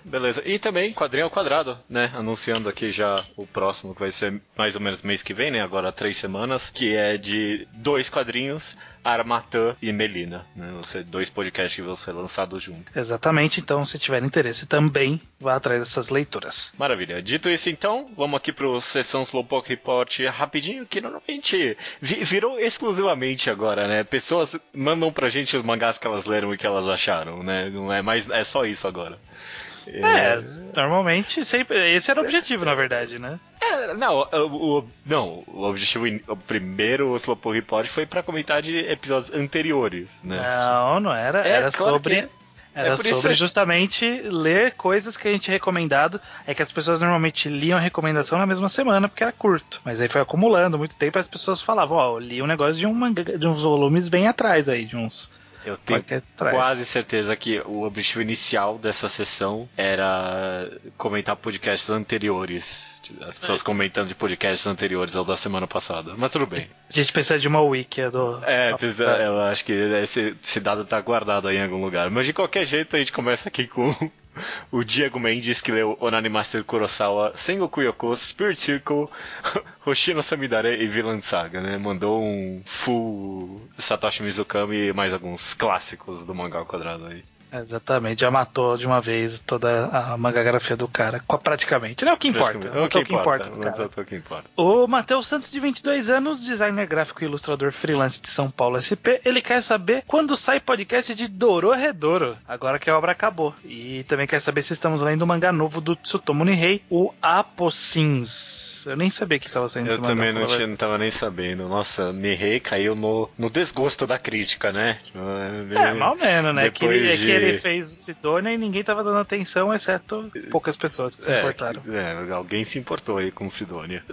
Beleza. E também Quadrinho ao Quadrado, né? Anunciando aqui já o próximo, que vai ser mais ou menos mês que vem, né? Agora 3 semanas, que é de 2 quadrinhos Armatã e Melina, né? 2 podcasts que vão ser lançados juntos. Exatamente, então se tiver interesse também, vá atrás dessas leituras. Maravilha. Dito isso então, vamos aqui pro Sessão Slowpoke Report rapidinho, que normalmente virou exclusivamente agora, né? Pessoas mandam pra gente os mangás que elas leram e que elas acharam, né? Não é mais, é só isso agora. Normalmente sempre. Esse era o objetivo, na verdade, né? O objetivo, o primeiro Slowpoke Report foi pra comentar de episódios anteriores, né? Não era. Era claro sobre. Era sobre justamente ler coisas que a gente tinha recomendado. É que as pessoas normalmente liam a recomendação na mesma semana, porque era curto. Mas aí foi acumulando muito tempo e as pessoas falavam, eu li um negócio de uns volumes bem atrás aí, de uns. Eu tenho quase certeza que o objetivo inicial dessa sessão era comentar podcasts anteriores. As pessoas comentando de podcasts anteriores ao da semana passada. Mas tudo bem. A gente precisa de uma wiki do... eu acho que esse dado tá guardado aí em algum lugar. Mas de qualquer jeito, a gente começa aqui com o Diego Mendes, que leu Onani Master Kurosawa, Sengoku Yoko, Spirit Circle, Hoshino Samidare e Vinland Saga, né? Mandou um full Satoshi Mizukami e mais alguns clássicos do mangá ao quadrado aí. Exatamente, já matou de uma vez toda a mangagrafia do cara, praticamente. Não é o que importa. É o que importa do cara. O Matheus Santos, de 22 anos, designer gráfico e ilustrador freelance de São Paulo SP, ele quer saber quando sai podcast de Dorohedoro, agora que a obra acabou. E também quer saber se estamos lendo o mangá novo do Tsutomu Nihei, o Apossins. Eu nem sabia que estava saindo esse mangá. Eu também não tava nem sabendo. Nossa, Nihei caiu no desgosto da crítica, né? Mal menos, né? Que ele fez o Sidonia e ninguém tava dando atenção, exceto poucas pessoas que se importaram. Alguém se importou aí com o Sidonia.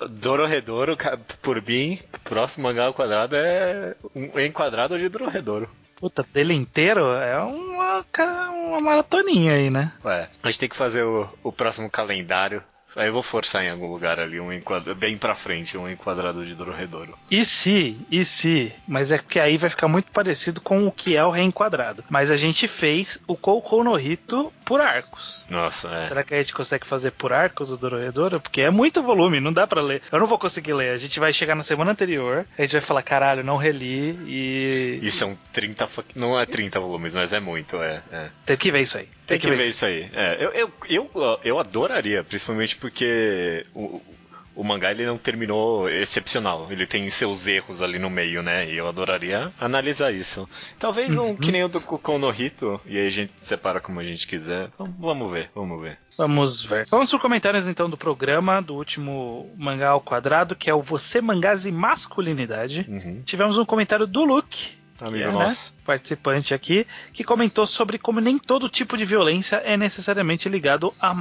Dorohedoro, por mim, próximo mangá ao quadrado é um enquadrado de Dorohedoro. Puta, dele inteiro é uma maratoninha aí, né? A gente tem que fazer o próximo calendário. Aí eu vou forçar em algum lugar ali, bem pra frente, um enquadrado de Dorohedoro. E se? Mas é que aí vai ficar muito parecido com o que é o reenquadrado. Mas a gente fez o Koukou no Hito por arcos. Nossa, Será que a gente consegue fazer por arcos o Dorohedoro? Porque é muito volume, não dá pra ler. Eu não vou conseguir ler. A gente vai chegar na semana anterior, a gente vai falar, caralho, não reli e são 30... Não é 30 volumes, mas é muito, Tem que ver isso aí. Tem que ver isso aí. Eu adoraria, principalmente porque o mangá ele não terminou excepcional. Ele tem seus erros ali no meio, né? E eu adoraria analisar isso. Talvez que nem o do Koukou no Hito, e aí a gente separa como a gente quiser. Então, vamos ver. Vamos para comentários então do programa, do último mangá ao quadrado, que é o Você Mangás e Masculinidade. Tivemos um comentário do Luke, amigo nosso. Participante aqui, que comentou sobre como nem todo tipo de violência é necessariamente ligado à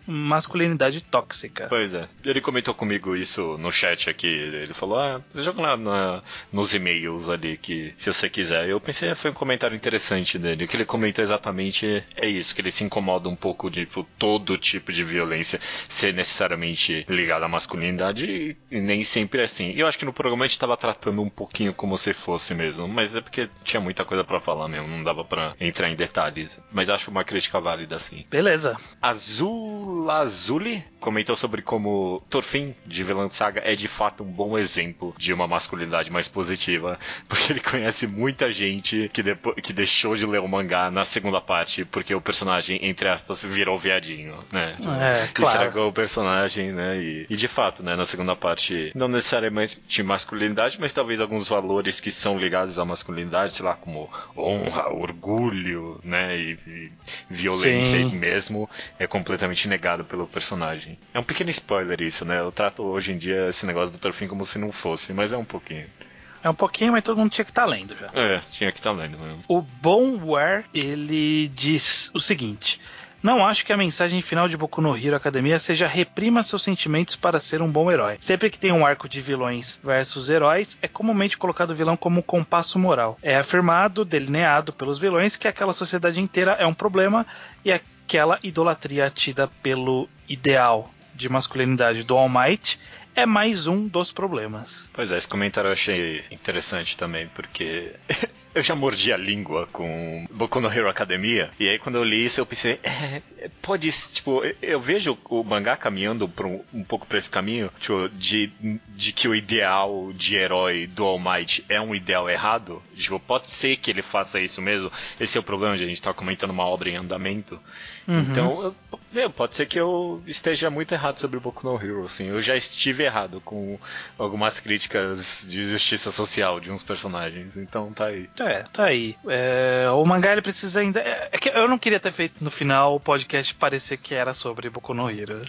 masculinidade tóxica. Pois é. Ele comentou comigo isso no chat aqui. Ele falou, joga lá nos e-mails ali, que se você quiser. Eu pensei, foi um comentário interessante dele. O que ele comentou exatamente é isso, que ele se incomoda um pouco de todo tipo de violência ser necessariamente ligado à masculinidade, e nem sempre é assim. E eu acho que no programa a gente estava tratando um pouquinho como se fosse mesmo, mas é porque tinha muita coisa pra falar mesmo, não dava pra entrar em detalhes. Mas acho uma crítica válida, sim. Beleza. Azuli comentou sobre como Thorfinn de Vinland Saga é de fato um bom exemplo de uma masculinidade mais positiva, porque ele conhece muita gente que deixou de ler o mangá na segunda parte, porque o personagem, entre aspas, virou viadinho, né? Claro. Estragou o personagem, né? E de fato, né, na segunda parte, não necessariamente de masculinidade, mas talvez alguns valores que são ligados à masculinidade, sei lá, como honra, orgulho, né, e violência mesmo, é completamente negado pelo personagem. É um pequeno spoiler isso, né? Eu trato hoje em dia esse negócio do Thorfinn como se não fosse, mas é um pouquinho. É um pouquinho, mas todo mundo tinha que estar lendo já. Tinha que estar lendo mesmo. O Bonware, ele diz o seguinte: não acho que a mensagem final de Boku no Hero Academia seja reprima seus sentimentos para ser um bom herói. Sempre que tem um arco de vilões versus heróis, é comumente colocado o vilão como um compasso moral. É afirmado, delineado pelos vilões, que aquela sociedade inteira é um problema e aquela idolatria tida pelo ideal de masculinidade do All Might é mais um dos problemas. Pois é, esse comentário eu achei interessante também, porque eu já mordi a língua com Boku no Hero Academia, e aí quando eu li isso eu pensei, pode, tipo, eu vejo o mangá caminhando um pouco pra esse caminho, tipo, de que o ideal de herói do All Might é um ideal errado, tipo, pode ser que ele faça isso mesmo, esse é o problema de a gente estar comentando uma obra em andamento. Então, pode ser que eu esteja muito errado sobre Boku no Hero, assim. Eu já estive errado com algumas críticas de justiça social de uns personagens, então tá aí. Tá aí. O mangá ele precisa ainda... É que eu não queria ter feito no final o podcast parecer que era sobre Boku no Hero.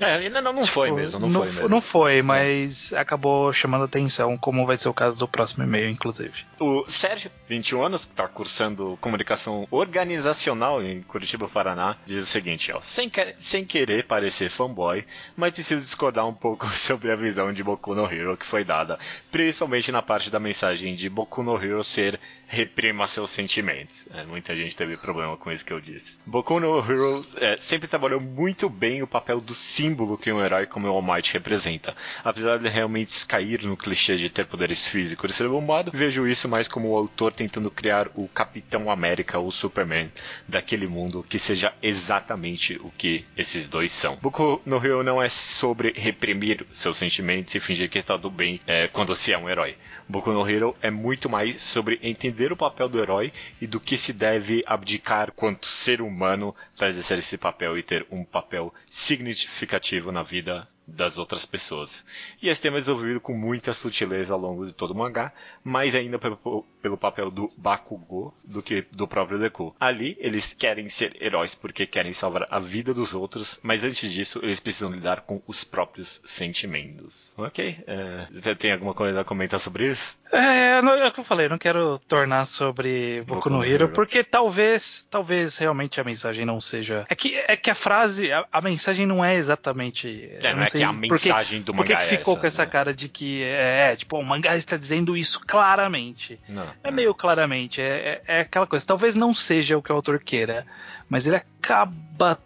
Não tipo, foi mesmo, não foi mesmo. Não foi, mas acabou chamando atenção, como vai ser o caso do próximo e-mail, inclusive. O Sérgio, 21 anos, que tá cursando comunicação organizacional em Curitiba, Paraná, diz o seguinte, ó, sem querer parecer fanboy, mas preciso discordar um pouco sobre a visão de Boku no Hero que foi dada, principalmente na parte da mensagem de Boku no Hero ser reprima seus sentimentos. Muita gente teve problema com isso que eu disse. Boku no Hero sempre trabalhou muito bem o papel do símbolo que um herói como o All Might representa. Apesar de realmente cair no clichê de ter poderes físicos e ser bombado, vejo isso mais como o autor tentando criar o Capitão América ou Superman daquele mundo que seja exatamente o que esses dois são. Boku no Hero não é sobre reprimir seus sentimentos e fingir que está tudo bem quando se é um herói. Boku no Hero é muito mais sobre entender o papel do herói e do que se deve abdicar quanto ser humano para exercer esse papel e ter um papel significativo na vida das outras pessoas. E esse tema é desenvolvido com muita sutileza ao longo de todo o mangá, mais ainda pelo papel do Bakugou do que do próprio Deku. Ali, eles querem ser heróis porque querem salvar a vida dos outros, mas antes disso, eles precisam lidar com os próprios sentimentos. Ok? Você tem alguma coisa a comentar sobre isso? É o que eu falei, eu não quero tornar sobre Boku no Hero, porque talvez realmente a mensagem não seja... É que a frase, a mensagem não é exatamente... não é que a mensagem do mangá por que ficou com essa cara de que tipo, o mangá está dizendo isso claramente? Meio claramente, é aquela coisa, talvez não seja o que o autor queira, mas ele acaba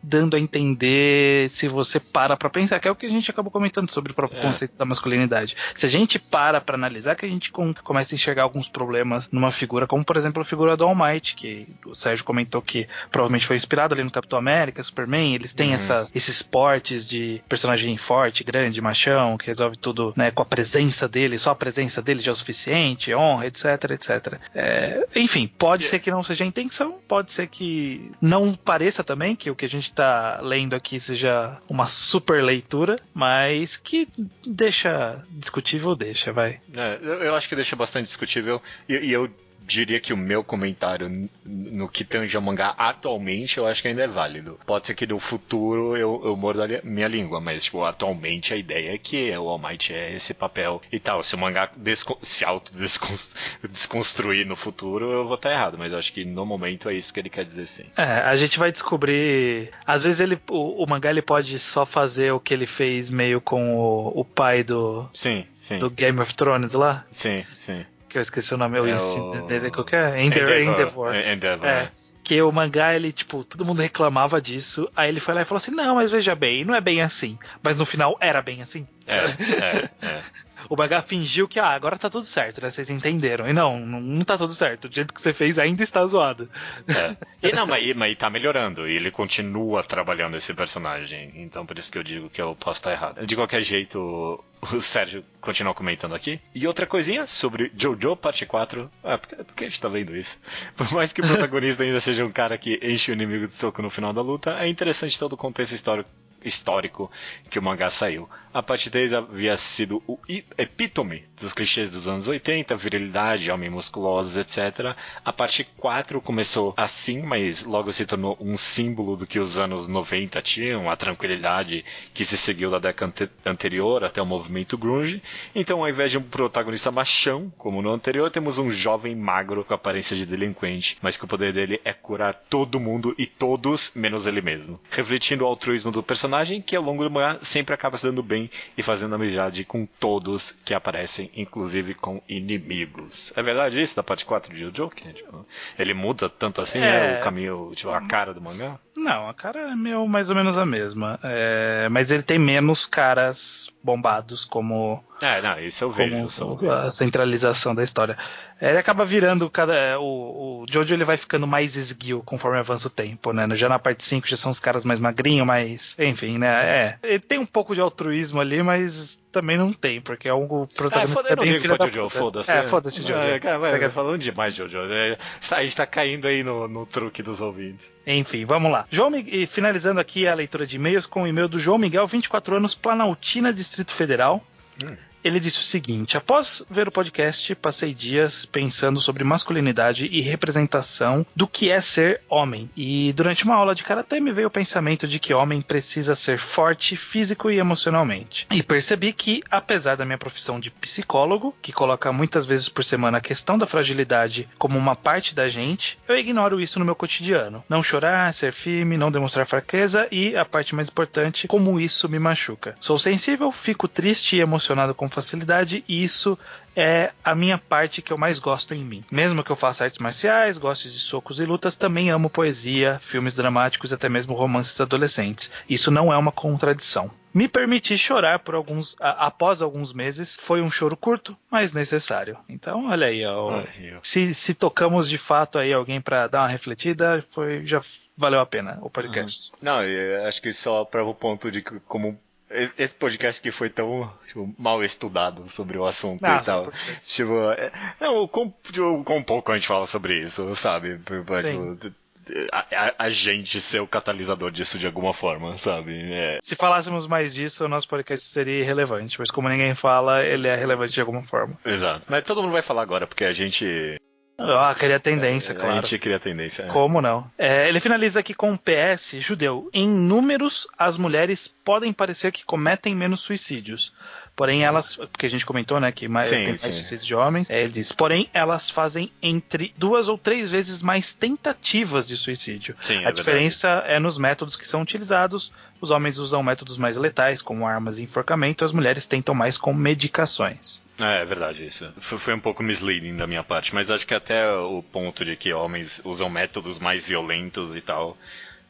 dando a entender se você para pra pensar, que é o que a gente acabou comentando sobre o próprio conceito da masculinidade. Se a gente para pra analisar, que a gente começa a enxergar alguns problemas numa figura, como por exemplo a figura do All Might, que o Sérgio comentou que provavelmente foi inspirado ali no Capitão América, Superman, eles têm esses portes de personagem forte, grande, machão, que resolve tudo, né, com a presença dele, só a presença dele já é o suficiente, honra, etc, etc. Enfim, pode ser que não seja a intenção, pode ser que não pareça também que o que a gente tá lendo aqui seja uma super leitura, mas que deixa discutível, vai. Eu acho que deixa bastante discutível, e eu diria que o meu comentário no que tange ao mangá atualmente eu acho que ainda é válido. Pode ser que no futuro eu morda a minha língua, mas tipo, atualmente a ideia é que o All Might é esse papel e tal. Se o mangá se desconstruir no futuro, eu vou estar errado, mas eu acho que no momento é isso que ele quer dizer, sim. A gente vai descobrir. Às vezes o mangá ele pode só fazer o que ele fez meio com o pai do Game of Thrones lá. Sim. Que eu esqueci o nome, dele, qual que é? Endeavor. Que o mangá, ele, tipo, todo mundo reclamava disso, aí ele foi lá e falou assim, não, mas veja bem, não é bem assim. Mas no final era bem assim. O mangá fingiu que, agora tá tudo certo, né? Vocês entenderam. E não tá tudo certo. Do jeito que você fez ainda está zoado. Mas tá melhorando. E ele continua trabalhando esse personagem. Então por isso que eu digo que eu posso estar errado. De qualquer jeito, o Sérgio continua comentando aqui. E outra coisinha sobre Jojo Parte 4. Por que a gente tá vendo isso? Por mais que o protagonista ainda seja um cara que enche o inimigo de soco no final da luta, é interessante todo o contexto histórico que o mangá saiu. A parte 3 havia sido o epítome dos clichês dos anos 80, virilidade, homem musculosos, etc. A parte 4 começou assim, mas logo se tornou um símbolo do que os anos 90 tinham, a tranquilidade que se seguiu da década anterior até o movimento grunge. Então, ao invés de um protagonista machão, como no anterior, temos um jovem magro com aparência de delinquente, mas que o poder dele é curar todo mundo e todos, menos ele mesmo. Refletindo o altruísmo do personagem, que ao longo do mangá sempre acaba se dando bem e fazendo amizade com todos que aparecem, inclusive com inimigos. É verdade isso da parte 4 de Jojo? Ele muda tanto assim, o caminho, tipo, a cara do mangá? Não, a cara é mais ou menos a mesma. Mas ele tem menos caras bombados como... não, isso eu vejo. A centralização da história. Ele acaba virando o Jojo, ele vai ficando mais esguio conforme avança o tempo, né? Já na parte 5 já são os caras mais magrinhos, mais... Enfim, né? Ele tem um pouco de altruísmo ali, mas também não tem, porque o protagonista é bem filho da puta. Foda-se. Foda-se, Jojo. Cara, falando demais, Jojo. A gente tá caindo aí no truque dos ouvintes. Enfim, vamos lá. E finalizando aqui a leitura de e-mails com o e-mail do João Miguel, 24 anos, Planaltina, Distrito Federal. Ele disse o seguinte: após ver o podcast, passei dias pensando sobre masculinidade e representação do que é ser homem. E durante uma aula de karatê me veio o pensamento de que homem precisa ser forte físico e emocionalmente. E percebi que, apesar da minha profissão de psicólogo, que coloca muitas vezes por semana a questão da fragilidade como uma parte da gente, eu ignoro isso no meu cotidiano. Não chorar, ser firme, não demonstrar fraqueza e, a parte mais importante, como isso me machuca. Sou sensível, fico triste e emocionado com facilidade, e isso é a minha parte que eu mais gosto em mim. Mesmo que eu faça artes marciais, goste de socos e lutas, também amo poesia, filmes dramáticos e até mesmo romances adolescentes. Isso não é uma contradição. Me permiti chorar após alguns meses. Foi um choro curto, mas necessário. Então, olha aí, ó, se tocamos de fato aí alguém para dar uma refletida, já valeu a pena o podcast. Não, eu acho que só prova o ponto de que como esse podcast que foi tão mal estudado sobre o assunto e tal. Com pouco a gente fala sobre isso, sabe? A gente ser o catalisador disso de alguma forma, sabe? Se falássemos mais disso, o nosso podcast seria irrelevante, mas como ninguém fala, ele é relevante de alguma forma. Exato. Mas todo mundo vai falar agora, porque a gente... cria tendência, claro. A gente cria tendência. Como não? Ele finaliza aqui com um PS judeu. Em números, as mulheres podem parecer que cometem menos suicídios. Porém, elas... Porque a gente comentou, né, que tem mais suicídios de homens. Ele diz, porém, elas fazem entre 2 ou 3 vezes mais tentativas de suicídio. Sim, a diferença é nos métodos que são utilizados. Os homens usam métodos mais letais, como armas e enforcamento. As mulheres tentam mais com medicações. É verdade isso. Foi um pouco misleading da minha parte, mas acho que até o ponto de que homens usam métodos mais violentos e tal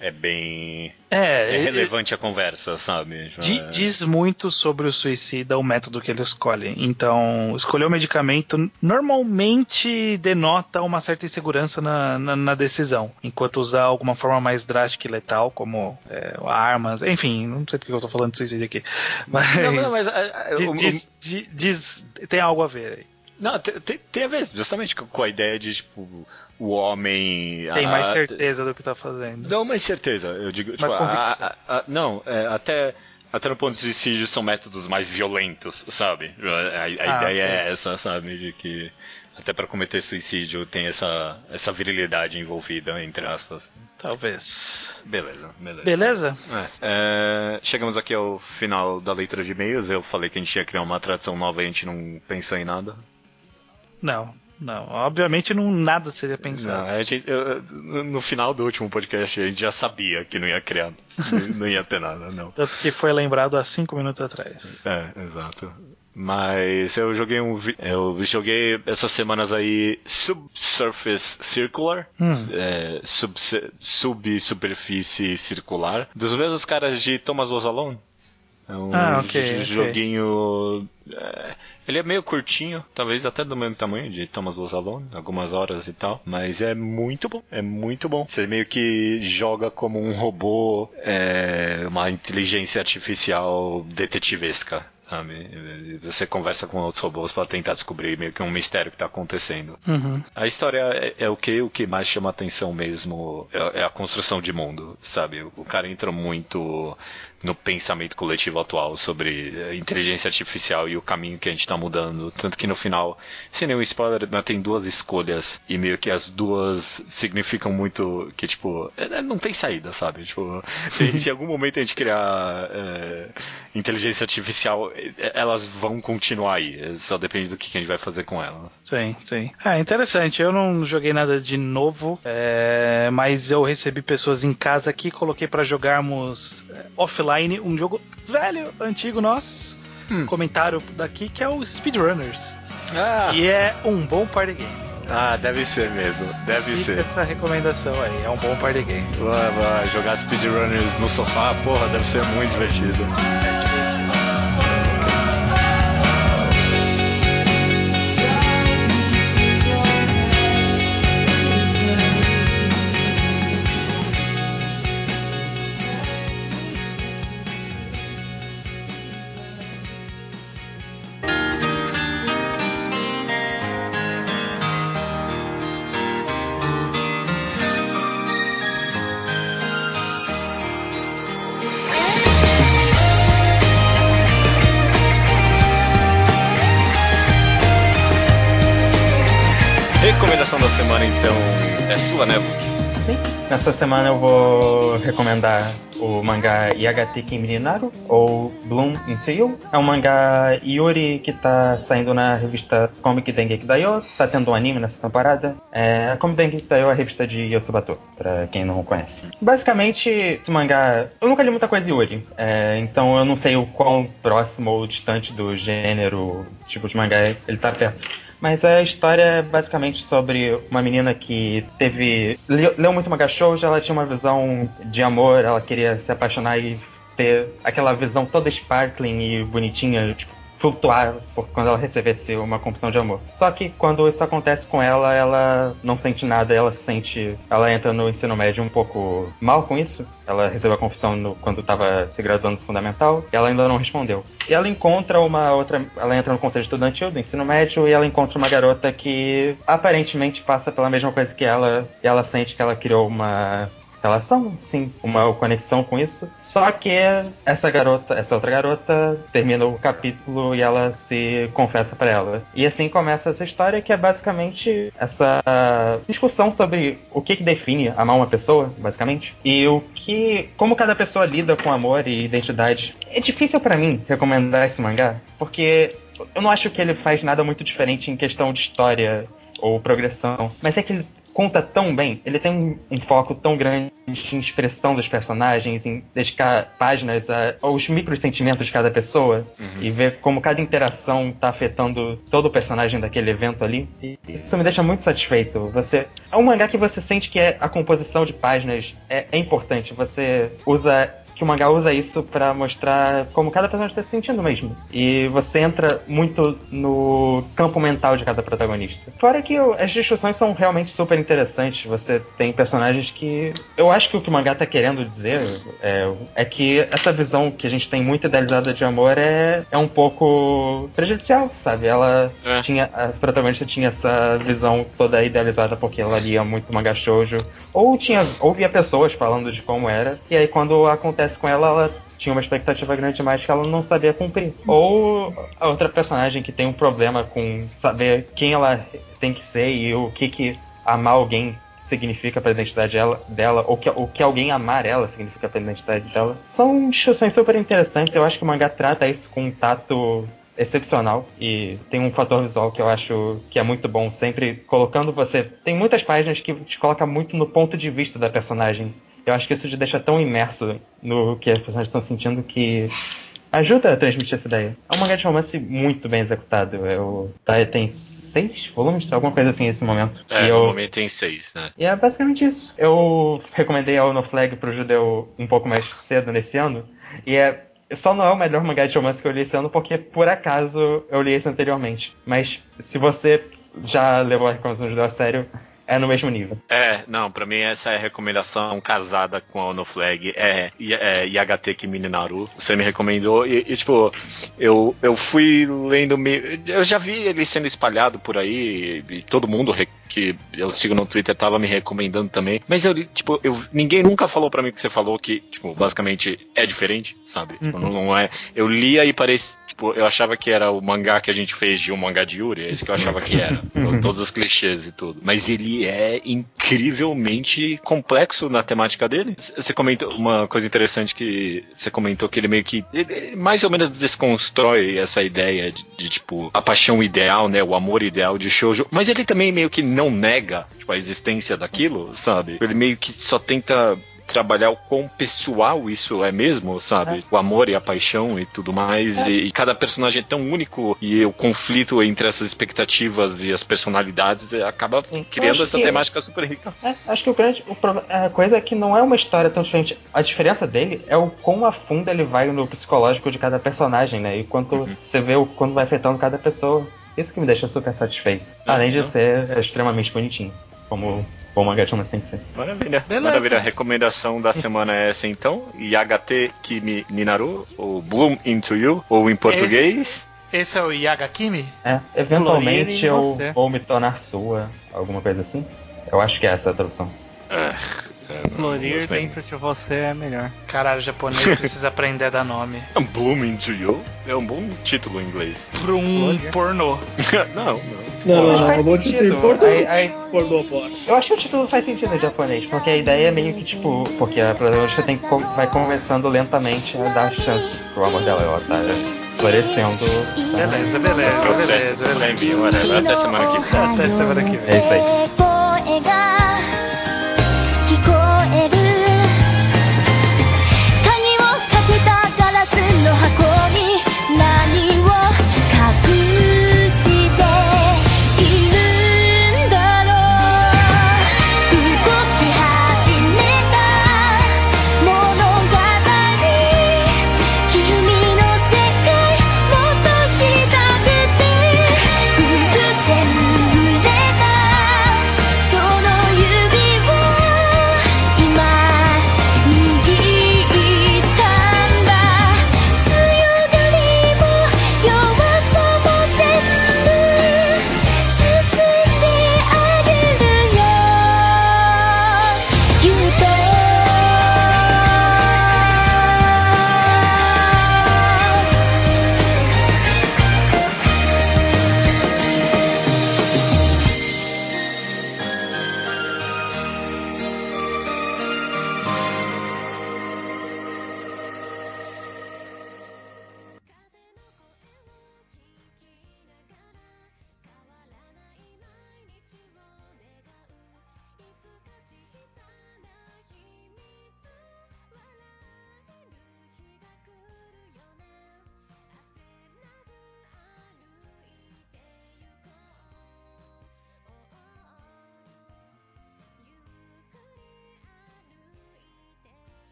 é bem relevante a conversa, sabe? Diz muito sobre o suicida o método que ele escolhe. Então, escolher o medicamento normalmente denota uma certa insegurança na decisão, enquanto usar alguma forma mais drástica e letal, como armas, enfim, não sei porque eu tô falando de suicídio aqui, mas, tem algo a ver aí. Não, tem a ver, justamente com a ideia de, tipo, o homem... Tem mais certeza do que tá fazendo. Não, mais certeza, eu digo... Tipo, até no ponto de suicídio são métodos mais violentos, sabe? A ideia é essa, sabe? De que até para cometer suicídio tem essa virilidade envolvida, entre aspas. Talvez. Beleza? Chegamos aqui ao final da leitura de e-mails. Eu falei que a gente ia criar uma tradição nova e a gente não pensou em nada. Não, obviamente nada seria pensado. No final do último podcast a gente já sabia que não ia criar, não ia ter nada, não. Tanto que foi lembrado há 5 minutos atrás. Exato. Mas eu joguei essas semanas aí Subsurface Circular, subsuperfície circular, dos mesmos caras de Thomas Was Alone. É um joguinho... ele é meio curtinho, talvez até do mesmo tamanho de Thomas Was Alone, algumas horas e tal, mas é muito bom. Você meio que joga como um robô, uma inteligência artificial detetivesca, sabe? Você conversa com outros robôs para tentar descobrir meio que um mistério que tá acontecendo. A história é o que mais chama atenção mesmo, é a construção de mundo, sabe? O cara entra muito no pensamento coletivo atual sobre inteligência artificial e o caminho que a gente tá mudando, tanto que no final, sem nenhum spoiler, tem 2 escolhas e meio que as 2 significam muito que, tipo, não tem saída, sabe? Tipo, se em algum momento a gente criar inteligência artificial, elas vão continuar aí, só depende do que a gente vai fazer com elas. Sim. Interessante, eu não joguei nada de novo, mas eu recebi pessoas em casa aqui, coloquei pra jogarmos offline um jogo velho, antigo nosso, comentário daqui, que é o Speedrunners. E é um bom party game. Ah, deve ser mesmo. Deve ser. Essa recomendação aí, é um bom party game. Vai jogar speedrunners no sofá, porra, deve ser muito divertido. É divertido. Recomendação da semana, então, é sua, né, Luke? Sim. Nessa semana eu vou recomendar o mangá Yagate Kimi Naru, ou Bloom into You. É um mangá Yuri que tá saindo na revista Comic Dengeki Daioh. Tá tendo um anime nessa temporada. A Comic Dengeki Daioh é a revista de Yotsubato, pra quem não conhece. Basicamente, esse mangá... Eu nunca li muita coisa Yuri, então eu não sei o quão próximo ou distante do gênero, tipo de mangá, ele tá perto. Mas a história é basicamente sobre uma menina que leu muito manga shoujo, ela tinha uma visão de amor, ela queria se apaixonar e ter aquela visão toda sparkling e bonitinha, tipo, flutuar quando ela recebesse uma confissão de amor. Só que quando isso acontece com ela, ela não sente nada, ela entra no ensino médio um pouco mal com isso. Ela recebeu a confissão quando estava se graduando no fundamental, e ela ainda não respondeu. E ela encontra ela entra no conselho estudantil do ensino médio, e ela encontra uma garota que aparentemente passa pela mesma coisa que ela, e ela sente que ela criou uma relação, sim, uma conexão com isso. Só que essa outra garota, termina o capítulo e ela se confessa pra ela. E assim começa essa história, que é basicamente essa discussão sobre o que define amar uma pessoa, basicamente. E como cada pessoa lida com amor e identidade. É difícil pra mim recomendar esse mangá, porque eu não acho que ele faz nada muito diferente em questão de história ou progressão. Mas é que ele conta tão bem, ele tem um foco tão grande em expressão dos personagens, em dedicar páginas aos micros sentimentos de cada pessoa, e ver como cada interação tá afetando todo o personagem daquele evento ali. E isso me deixa muito satisfeito. É um mangá que você sente que a composição de páginas é importante. Que o mangá usa isso pra mostrar como cada personagem está se sentindo mesmo. E você entra muito no campo mental de cada protagonista. Fora que as discussões são realmente super interessantes. Você tem personagens que... Eu acho que o que o mangá tá querendo dizer é que essa visão que a gente tem muito idealizada de amor é um pouco prejudicial, sabe? A protagonista tinha essa visão toda idealizada porque ela lia muito mangá shoujo. Ou via pessoas falando de como era. E aí quando acontece com ela tinha uma expectativa grande demais que ela não sabia cumprir. Ou a outra personagem que tem um problema com saber quem ela tem que ser e o que amar alguém significa para a identidade dela, ou o que alguém amar ela significa para a identidade dela. São discussões super interessantes. Eu acho que o mangá trata isso com um tato excepcional, e tem um fator visual que eu acho que é muito bom, sempre colocando você... Tem muitas páginas que te coloca muito no ponto de vista da personagem. Eu acho que isso te deixa tão imerso no que as pessoas estão sentindo que ajuda a transmitir essa ideia. É um mangá de romance muito bem executado. Tem 6 volumes, alguma coisa assim nesse momento. No momento tem 6, né? E é basicamente isso. Eu recomendei a Ono Flag pro Judeu um pouco mais cedo nesse ano, e só não é o melhor mangá de romance que eu li esse ano porque, por acaso, eu li esse anteriormente. Mas se você já levou a recomendação do Judeu a sério, é no mesmo nível. Pra mim essa é a recomendação casada com a Ono Flag, Yagate Kimi Naru. Você me recomendou e tipo, eu fui lendo eu já vi ele sendo espalhado por aí, e todo mundo que eu sigo no Twitter tava me recomendando também, mas ninguém nunca falou pra mim que você falou que, tipo, basicamente é diferente, sabe? Não é, eu lia e parece, tipo, eu achava que era o mangá que a gente fez de um mangá de Yuri, é isso que eu achava que era, todos os clichês e tudo, mas ele é incrivelmente complexo na temática dele. Você comentou uma coisa interessante, que você comentou que ele meio que ele mais ou menos desconstrói essa ideia de tipo, a paixão ideal, né, o amor ideal de shoujo, mas ele também meio que não nega, tipo, a existência daquilo, sabe? Ele meio que só tenta trabalhar o quão pessoal isso é mesmo, sabe? O amor e a paixão e tudo mais. E cada personagem é tão único e o conflito entre essas expectativas e as personalidades acaba criando essa temática super rica. Acho que a coisa é que não é uma história tão diferente. A diferença dele é o quão a fundo ele vai no psicológico de cada personagem, né? E quanto você vê quando vai afetando cada pessoa. Isso que me deixa super satisfeito. Além de ser extremamente bonitinho, como o mangá de romance tem que ser. Maravilha. Maravilha. A recomendação da semana é essa então. Yagate Kimi ni Naru, ou Bloom Into You, ou em português. Esse é o Yagakimi? Eventualmente eu vou me tornar sua, alguma coisa assim. Eu acho que é essa a tradução. Florir dentro de você é melhor. Caralho, o japonês precisa aprender a dar nome. Bloom Into You é um bom título em inglês. Pra um pornô. Não, um bom título em português. Pornô, eu acho que o título faz sentido em japonês, porque a ideia é meio que tipo, porque a protagonista vai conversando lentamente a dar chance pro amor dela, ela tá florescendo. Beleza. Até semana que vem. É isso aí.